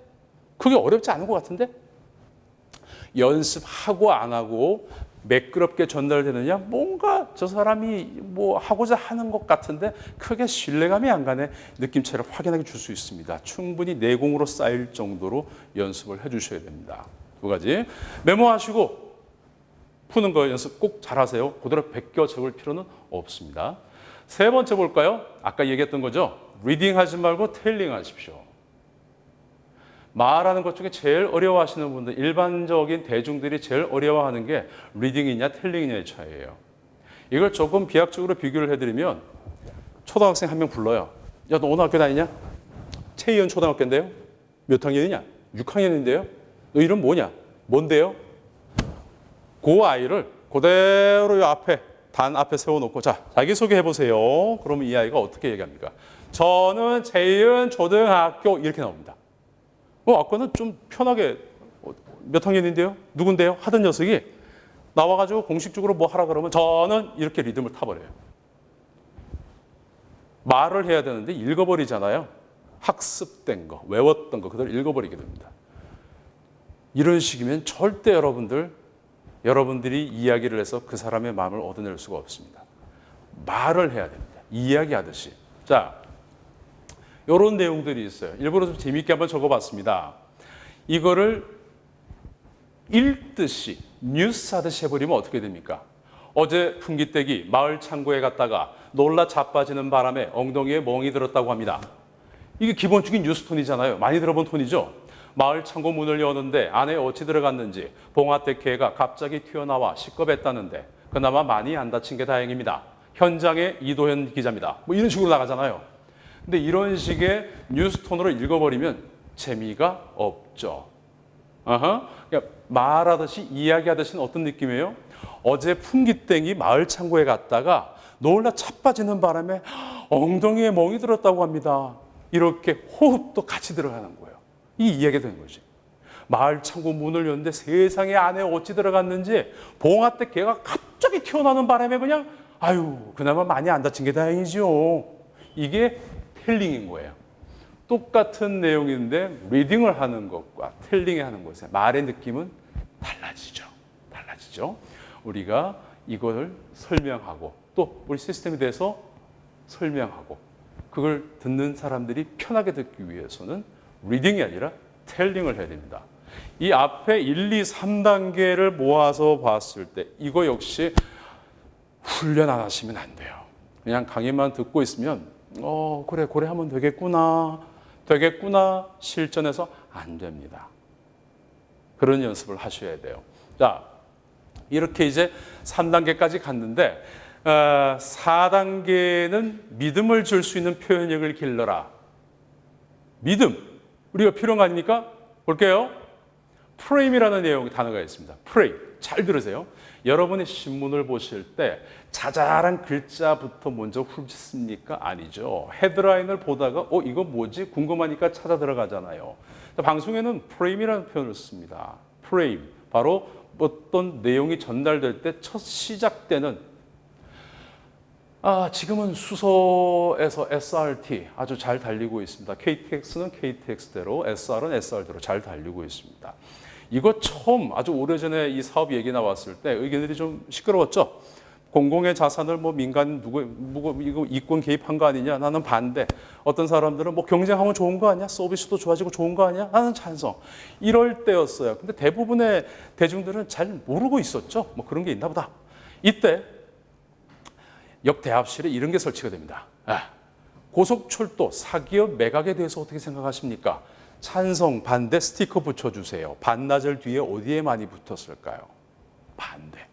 그게 어렵지 않은 것 같은데? 연습하고 안 하고 매끄럽게 전달되느냐? 뭔가 저 사람이 뭐 하고자 하는 것 같은데 크게 신뢰감이 안 가네. 느낌차를 확연하게 줄 수 있습니다. 충분히 내공으로 쌓일 정도로 연습을 해주셔야 됩니다. 두 가지. 메모하시고 푸는 거 연습 꼭 잘하세요. 그대로 베껴 적을 필요는 없습니다. 세 번째 볼까요? 아까 얘기했던 거죠. 리딩 하지 말고 텔링 하십시오. 말하는 것 중에 제일 어려워하시는 분들, 일반적인 대중들이 제일 어려워하는 게 리딩이냐 텔링이냐의 차이예요. 이걸 조금 비약적으로 비교를 해드리면 초등학생 한 명 불러요. 야, 너 오늘 학교 다니냐? 최희연 초등학교인데요. 몇 학년이냐? 6학년인데요. 너 이름 뭐냐? 뭔데요? 그 아이를 그대로 이 앞에 단 앞에 세워놓고 자 자기소개 해보세요. 그러면 이 아이가 어떻게 얘기합니까? 저는 최희은 초등학교 이렇게 나옵니다. 아까는 좀 편하게 몇 학년인데요? 누군데요? 하던 녀석이 나와가지고 공식적으로 뭐 하라 그러면 저는 이렇게 리듬을 타버려요. 말을 해야 되는데 읽어버리잖아요. 학습된 거, 외웠던 거 그대로 읽어버리게 됩니다. 이런 식이면 절대 여러분들이 이야기를 해서 그 사람의 마음을 얻어낼 수가 없습니다. 말을 해야 됩니다. 이야기하듯이. 자, 이런 내용들이 있어요. 일부러 좀 재미있게 한번 적어봤습니다. 이거를 읽듯이 뉴스 하듯이 해버리면 어떻게 됩니까? 어제 풍기떼기 마을 창고에 갔다가 놀라 자빠지는 바람에 엉덩이에 멍이 들었다고 합니다. 이게 기본적인 뉴스 톤이잖아요. 많이 들어본 톤이죠. 마을 창고 문을 여는데 안에 어찌 들어갔는지 봉화떼 개가 갑자기 튀어나와 시겁했다는데 그나마 많이 안 다친 게 다행입니다. 현장에 이도현 기자입니다. 뭐 이런 식으로 나가잖아요. 근데 이런 식의 뉴스 톤으로 읽어버리면 재미가 없죠. 그러니까 말하듯이 이야기하듯이 어떤 느낌이에요? 어제 풍기땡이 마을 창고에 갔다가 놀라 차빠지는 바람에 엉덩이에 멍이 들었다고 합니다. 이렇게 호흡도 같이 들어가는 거예요. 이 이야기가 되는 거지. 마을 창고 문을 여는데 세상에 안에 어찌 들어갔는지 봉화 때 개가 갑자기 튀어나오는 바람에 그냥 아유 그나마 많이 안 다친 게 다행이죠. 이게 텔링인 거예요. 똑같은 내용인데 리딩을 하는 것과 텔링을 하는 것의 말의 느낌은 달라지죠. 우리가 이걸 설명하고 또 우리 시스템에 대해서 설명하고 그걸 듣는 사람들이 편하게 듣기 위해서는 리딩이 아니라 텔링을 해야 됩니다. 이 앞에 1, 2, 3단계를 모아서 봤을 때 이거 역시 훈련 안 하시면 안 돼요. 그냥 강의만 듣고 있으면 그래 하면 되겠구나 실전에서 안 됩니다. 그런 연습을 하셔야 돼요. 자, 이렇게 이제 3단계까지 갔는데 4단계는 믿음을 줄 수 있는 표현력을 길러라. 믿음, 우리가 필요한 거 아닙니까? 볼게요. 프레임이라는 단어가 있습니다. 프레임, 잘 들으세요. 여러분이 신문을 보실 때 자잘한 글자부터 먼저 훑습니까? 아니죠. 헤드라인을 보다가 이거 뭐지? 궁금하니까 찾아 들어가잖아요. 방송에는 프레임이라는 표현을 씁니다. 프레임, 바로 어떤 내용이 전달될 때 첫 시작되는 지금은 수소에서 SRT 아주 잘 달리고 있습니다. KTX는 KTX대로, SR은 SR대로 잘 달리고 있습니다. 이거 처음 아주 오래전에 이 사업 얘기 나왔을 때 의견들이 좀 시끄러웠죠. 공공의 자산을 민간 누구 이거 이권 개입한 거 아니냐? 나는 반대. 어떤 사람들은 경쟁하면 좋은 거 아니야? 서비스도 좋아지고 좋은 거 아니야? 나는 찬성. 이럴 때였어요. 근데 대부분의 대중들은 잘 모르고 있었죠. 그런 게 있나 보다. 이때 역대합실에 이런 게 설치가 됩니다. 고속철도 사기업 매각에 대해서 어떻게 생각하십니까? 찬성, 반대 스티커 붙여주세요. 반나절 뒤에 어디에 많이 붙었을까요? 반대.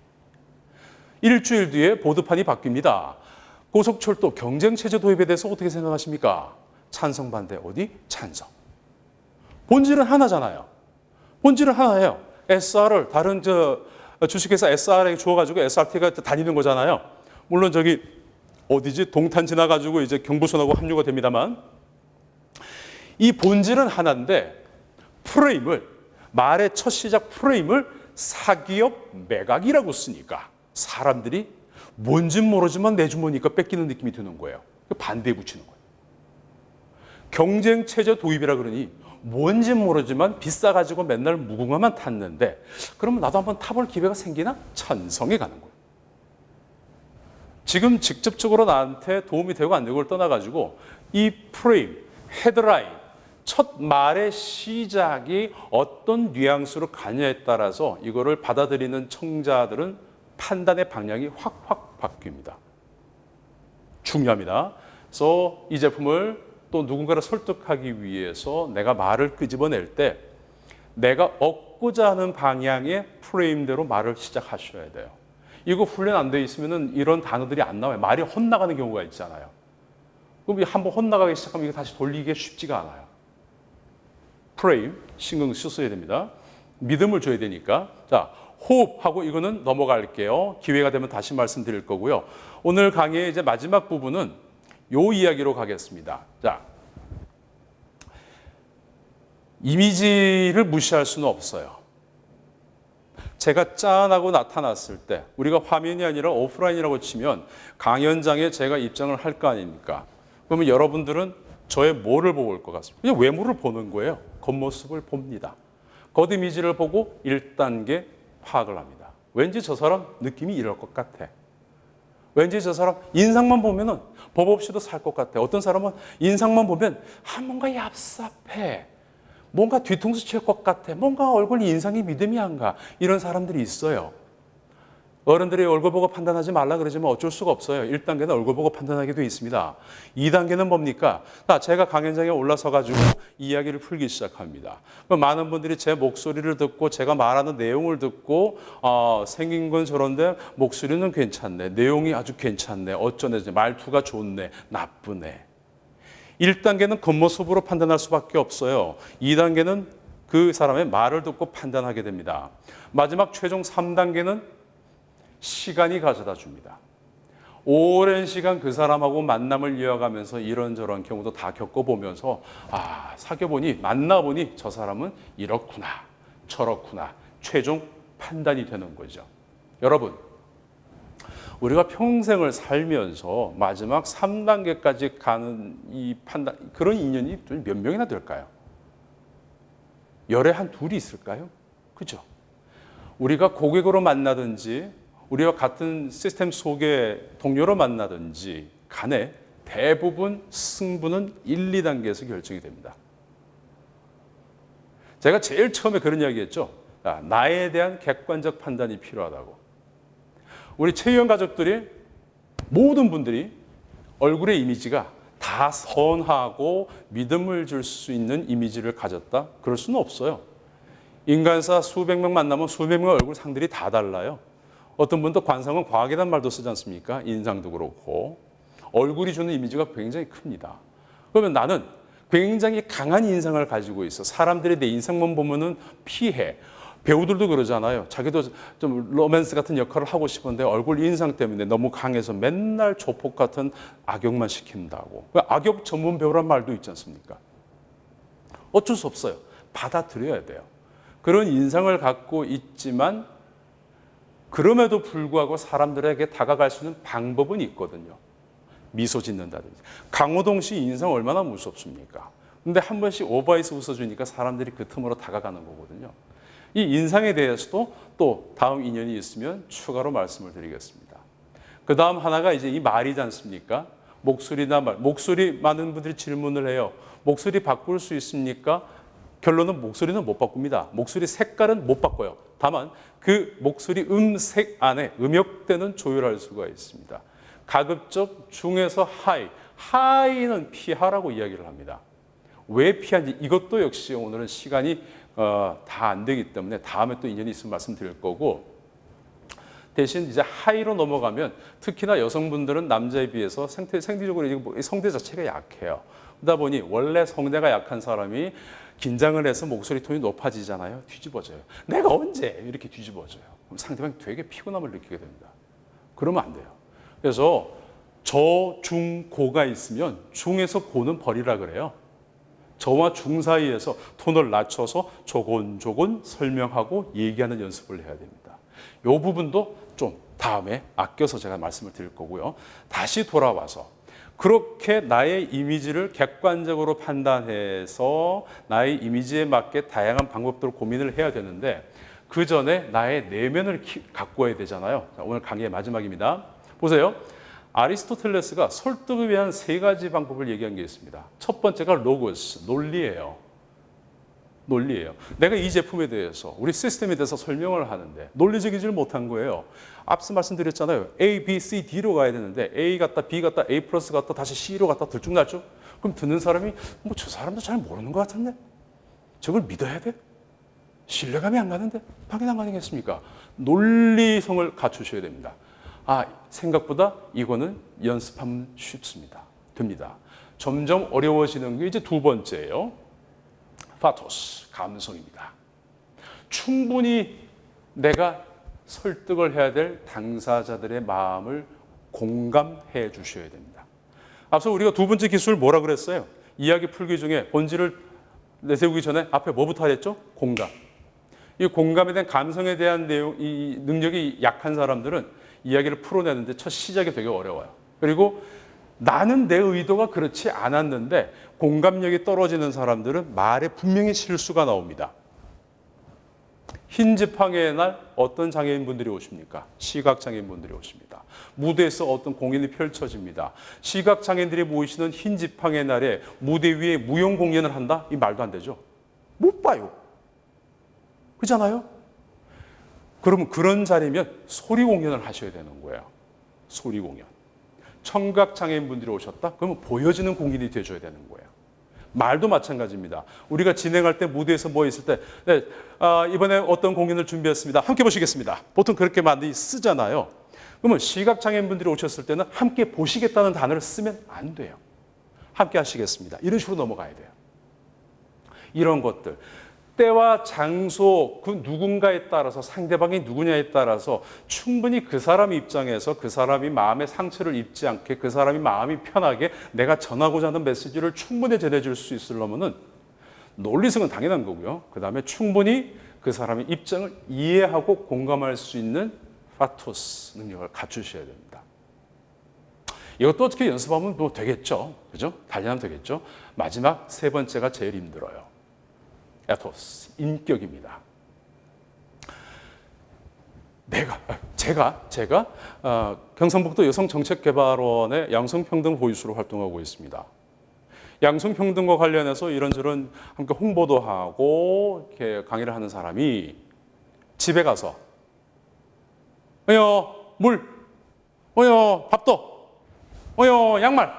일주일 뒤에 보드판이 바뀝니다. 고속철도 경쟁체제 도입에 대해서 어떻게 생각하십니까? 찬성, 반대, 어디? 찬성. 본질은 하나잖아요. 본질은 하나예요. SR을 다른 주식회사 SR에 주어가지고 SRT가 다니는 거잖아요. 물론 어디지? 동탄 지나가지고 이제 경부선하고 합류가 됩니다만 이 본질은 하나인데 말의 첫 시작 프레임을 사기업 매각이라고 쓰니까 사람들이 뭔진 모르지만 내주머니까 뺏기는 느낌이 드는 거예요. 반대에 붙이는 거예요. 경쟁체제 도입이라 그러니 뭔진 모르지만 비싸가지고 맨날 무궁화만 탔는데 그러면 나도 한번 타볼 기회가 생기나? 찬성에 가는 거예요. 지금 직접적으로 나한테 도움이 되고 안 되고를 떠나가지고 이 프레임, 헤드라인, 첫 말의 시작이 어떤 뉘앙스로 가냐에 따라서 이거를 받아들이는 청자들은 판단의 방향이 확 바뀝니다. 중요합니다. 그래서 이 제품을 또 누군가를 설득하기 위해서 내가 말을 끄집어낼 때 내가 얻고자 하는 방향의 프레임대로 말을 시작하셔야 돼요. 이거 훈련 안 돼 있으면 이런 단어들이 안 나와요. 말이 헛나가는 경우가 있잖아요. 그럼 한번 헛나가기 시작하면 이거 다시 돌리기가 쉽지가 않아요. 프레임 신경 쓰셔야 됩니다. 믿음을 줘야 되니까. 자, 호흡하고 이거는 넘어갈게요. 기회가 되면 다시 말씀드릴 거고요. 오늘 강의의 이제 마지막 부분은 요 이야기로 가겠습니다. 자, 이미지를 무시할 수는 없어요. 제가 짠하고 나타났을 때 우리가 화면이 아니라 오프라인이라고 치면 강연장에 제가 입장을 할 거 아닙니까? 그러면 여러분들은 저의 뭐를 보고 올 것 같습니다. 그냥 외모를 보는 거예요. 겉모습을 봅니다. 겉 이미지를 보고 1단계 파악을 합니다. 왠지 저 사람 느낌이 이럴 것 같아. 왠지 저 사람 인상만 보면은 법 없이도 살 것 같아. 어떤 사람은 인상만 보면 뭔가 얍삽해. 뭔가 뒤통수 칠 것 같아. 뭔가 얼굴 인상이 믿음이 안 가. 이런 사람들이 있어요. 어른들이 얼굴 보고 판단하지 말라 그러지만 어쩔 수가 없어요. 1단계는 얼굴 보고 판단하게 돼 있습니다. 2단계는 뭡니까? 제가 강연장에 올라서 가지고 이야기를 풀기 시작합니다. 많은 분들이 제 목소리를 듣고 제가 말하는 내용을 듣고 생긴 건 저런데 목소리는 괜찮네. 내용이 아주 괜찮네. 어쩌네. 말투가 좋네. 나쁘네. 1단계는 겉모습으로 판단할 수밖에 없어요. 2단계는 그 사람의 말을 듣고 판단하게 됩니다. 마지막 최종 3단계는 시간이 가져다 줍니다. 오랜 시간 그 사람하고 만남을 이어가면서 이런저런 경우도 다 겪어보면서 사귀어보니 만나보니 저 사람은 이렇구나 저렇구나 최종 판단이 되는 거죠. 여러분, 우리가 평생을 살면서 마지막 3단계까지 가는 이 판단, 그런 인연이 몇 명이나 될까요? 열에 한 둘이 있을까요? 그죠? 우리가 고객으로 만나든지 우리와 같은 시스템 속의 동료로 만나든지 간에 대부분 승부는 1, 2단계에서 결정이 됩니다. 제가 제일 처음에 그런 이야기 했죠. 나에 대한 객관적 판단이 필요하다고. 우리 최유원 가족들이 모든 분들이 얼굴의 이미지가 다 선하고 믿음을 줄 수 있는 이미지를 가졌다? 그럴 수는 없어요. 인간사 수백 명 만나면 수백 명 얼굴 상들이 다 달라요. 어떤 분도 관상은 과학이란 말도 쓰지 않습니까? 인상도 그렇고. 얼굴이 주는 이미지가 굉장히 큽니다. 그러면 나는 굉장히 강한 인상을 가지고 있어. 사람들이 내 인상만 보면은 피해. 배우들도 그러잖아요. 자기도 좀 로맨스 같은 역할을 하고 싶은데 얼굴 인상 때문에 너무 강해서 맨날 조폭 같은 악역만 시킨다고. 악역 전문 배우란 말도 있지 않습니까? 어쩔 수 없어요. 받아들여야 돼요. 그런 인상을 갖고 있지만 그럼에도 불구하고 사람들에게 다가갈 수 있는 방법은 있거든요. 미소 짓는다든지. 강호동 씨 인상 얼마나 무섭습니까? 근데 한 번씩 오버해서 웃어주니까 사람들이 그 틈으로 다가가는 거거든요. 이 인상에 대해서도 또 다음 인연이 있으면 추가로 말씀을 드리겠습니다. 그 다음 하나가 이제 이 말이지 않습니까? 목소리나 말. 목소리 많은 분들이 질문을 해요. 목소리 바꿀 수 있습니까? 결론은 목소리는 못 바꿉니다. 목소리 색깔은 못 바꿔요. 다만 그 목소리 음색 안에 음역대는 조율할 수가 있습니다. 가급적 중에서 하이. 하이는 피하라고 이야기를 합니다. 왜 피하는지 이것도 역시 오늘은 시간이 다 안 되기 때문에 다음에 또 인연이 있으면 말씀드릴 거고, 대신 이제 하이로 넘어가면 특히나 여성분들은 남자에 비해서 생리적으로 성대 자체가 약해요. 그러다 보니 원래 성대가 약한 사람이 긴장을 해서 목소리 톤이 높아지잖아요. 뒤집어져요. 내가 언제 이렇게 뒤집어져요. 그럼 상대방이 되게 피곤함을 느끼게 됩니다. 그러면 안 돼요. 그래서 저, 중, 고가 있으면 중에서 고는 버리라 그래요. 저와 중 사이에서 톤을 낮춰서 조곤조곤 설명하고 얘기하는 연습을 해야 됩니다. 이 부분도 좀 다음에 아껴서 제가 말씀을 드릴 거고요. 다시 돌아와서 그렇게 나의 이미지를 객관적으로 판단해서 나의 이미지에 맞게 다양한 방법들을 고민을 해야 되는데 그 전에 나의 내면을 가꿔야 되잖아요. 자, 오늘 강의의 마지막입니다. 보세요. 아리스토텔레스가 설득을 위한 3가지 방법을 얘기한 게 있습니다. 첫 번째가 로고스, 논리예요. 논리예요. 내가 이 제품에 대해서, 우리 시스템에 대해서 설명을 하는데 논리적이지를 못한 거예요. 앞서 말씀드렸잖아요. A, B, C, D로 가야 되는데 A 갔다 B 갔다 A 플러스 갔다 다시 C로 갔다 들쭉날쭉. 그럼 듣는 사람이 저 사람도 잘 모르는 것 같은데? 저걸 믿어야 돼? 신뢰감이 안 가는데? 당연한 거 아니겠습니까? 논리성을 갖추셔야 됩니다. 생각보다 이거는 연습하면 쉽습니다. 됩니다. 점점 어려워지는 게 이제 2번째예요. 파토스, 감성입니다. 충분히 내가 설득을 해야 될 당사자들의 마음을 공감해 주셔야 됩니다. 앞서 우리가 2번째 기술 뭐라 그랬어요? 이야기 풀기 중에 본질을 내세우기 전에 앞에 뭐부터 하랬죠? 공감. 이 공감에 대한 감성에 대한 내용, 이 능력이 약한 사람들은 이야기를 풀어내는데 첫 시작이 되게 어려워요. 그리고 나는 내 의도가 그렇지 않았는데 공감력이 떨어지는 사람들은 말에 분명히 실수가 나옵니다. 흰 지팡이의 날 어떤 장애인분들이 오십니까? 시각장애인분들이 오십니다. 무대에서 어떤 공연이 펼쳐집니다. 시각장애인들이 모이시는 흰 지팡이의 날에 무대 위에 무용 공연을 한다? 이 말도 안 되죠. 못 봐요. 그렇잖아요? 그러면 그런 자리면 소리 공연을 하셔야 되는 거예요. 소리 공연. 청각장애인분들이 오셨다? 그러면 보여지는 공연이 되어줘야 되는 거예요. 말도 마찬가지입니다. 우리가 진행할 때 무대에서 뭐 있을 때 이번에 어떤 공연을 준비했습니다. 함께 보시겠습니다. 보통 그렇게 많이 쓰잖아요. 그러면 시각장애인분들이 오셨을 때는 함께 보시겠다는 단어를 쓰면 안 돼요. 함께 하시겠습니다. 이런 식으로 넘어가야 돼요. 이런 것들. 때와 장소, 그 누군가에 따라서 상대방이 누구냐에 따라서 충분히 그 사람 입장에서 그 사람이 마음의 상처를 입지 않게 그 사람이 마음이 편하게 내가 전하고자 하는 메시지를 충분히 전해줄 수 있으려면은 논리성은 당연한 거고요. 그 다음에 충분히 그 사람의 입장을 이해하고 공감할 수 있는 파토스 능력을 갖추셔야 됩니다. 이것도 어떻게 연습하면 뭐 되겠죠. 그죠? 단련하면 되겠죠. 마지막 세 번째가 제일 힘들어요. 에토스, 인격입니다. 제가 경상북도 여성정책개발원의 양성평등 보이수로 활동하고 있습니다. 양성평등과 관련해서 이런저런 함께 홍보도 하고 이렇게 강의를 하는 사람이 집에 가서 물, 밥도, 양말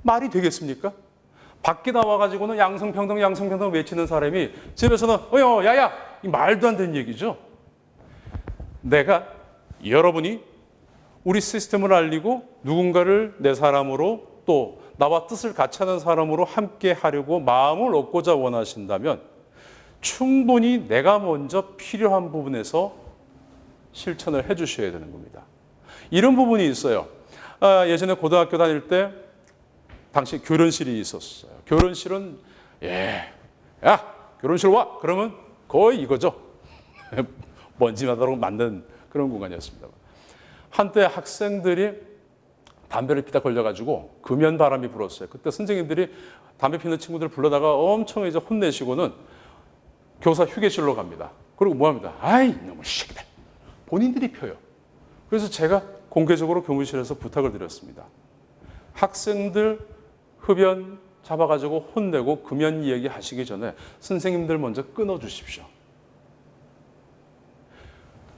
말이 되겠습니까? 밖에 나와가지고는 양성평등 외치는 사람이 집에서는 야야 이 말도 안 되는 얘기죠. 여러분이 우리 시스템을 알리고 누군가를 내 사람으로 또 나와 뜻을 같이 하는 사람으로 함께 하려고 마음을 얻고자 원하신다면 충분히 내가 먼저 필요한 부분에서 실천을 해 주셔야 되는 겁니다. 이런 부분이 있어요. 예전에 고등학교 다닐 때 당시 교련실이 있었어요. 교련실은 야 교련실 와 그러면 거의 이거죠. 먼지마다로 만든 그런 공간이었습니다. 한때 학생들이 담배를 피다 걸려가지고 금연 바람이 불었어요. 그때 선생님들이 담배 피는 친구들 불러다가 엄청 이제 혼내시고는 교사 휴게실로 갑니다. 그리고 뭐 합니다. 아이 너무 새끼들 본인들이 펴요. 그래서 제가 공개적으로 교무실에서 부탁을 드렸습니다. 학생들 흡연 잡아가지고 혼내고 금연 이야기 하시기 전에 선생님들 먼저 끊어주십시오.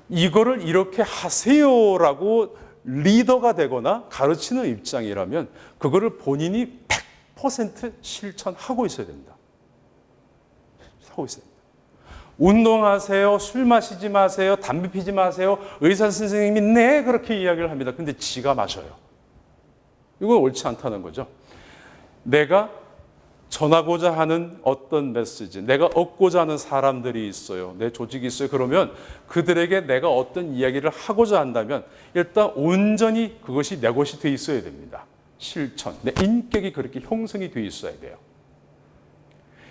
이거를 이렇게 하세요라고 리더가 되거나 가르치는 입장이라면 그거를 본인이 100% 실천하고 있어야 됩니다. 하고 있어야 됩니다. 운동하세요. 술 마시지 마세요. 담배 피지 마세요. 의사 선생님이 네 그렇게 이야기를 합니다. 근데 지가 마셔요. 이건 옳지 않다는 거죠. 내가 전하고자 하는 어떤 메시지, 내가 얻고자 하는 사람들이 있어요. 내 조직이 있어요. 그러면 그들에게 내가 어떤 이야기를 하고자 한다면 일단 온전히 그것이 내 것이 돼 있어야 됩니다. 실천, 내 인격이 그렇게 형성이 돼 있어야 돼요.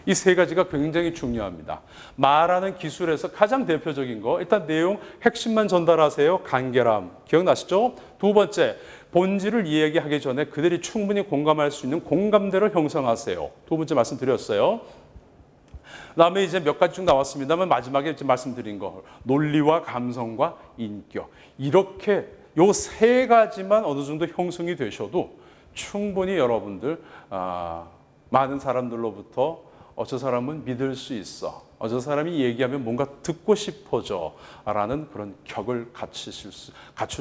이 세 가지가 굉장히 중요합니다. 말하는 기술에서 가장 대표적인 거 일단 내용 핵심만 전달하세요. 간결함 기억나시죠? 두 번째 본질을 이야기하기 전에 그들이 충분히 공감할 수 있는 공감대를 형성하세요. 두 번째 말씀드렸어요. 그다음에 이제 몇 가지 쭉 나왔습니다만 마지막에 이제 말씀드린 거 논리와 감성과 인격 이렇게 요 세 가지만 어느 정도 형성이 되셔도 충분히 여러분들 많은 사람들로부터 저 사람은 믿을 수 있어. 저 사람이 얘기하면 뭔가 듣고 싶어져. 라는 그런 격을 갖출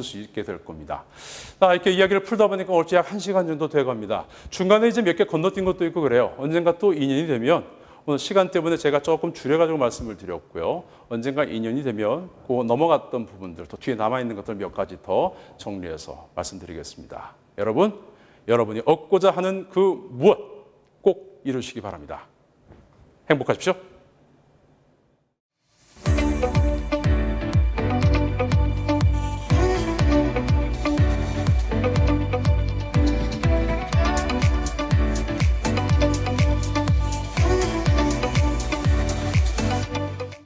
수 있게 될 겁니다. 이렇게 이야기를 풀다 보니까 어찌 약 1시간 정도 돼 갑니다. 중간에 이제 몇 개 건너뛴 것도 있고 그래요. 언젠가 또 인연이 되면 오늘 시간 때문에 제가 조금 줄여가지고 말씀을 드렸고요. 언젠가 인연이 되면 그 넘어갔던 부분들, 또 뒤에 남아있는 것들 몇 가지 더 정리해서 말씀드리겠습니다. 여러분이 얻고자 하는 그 무엇 꼭 이루시기 바랍니다. 행복하십시오.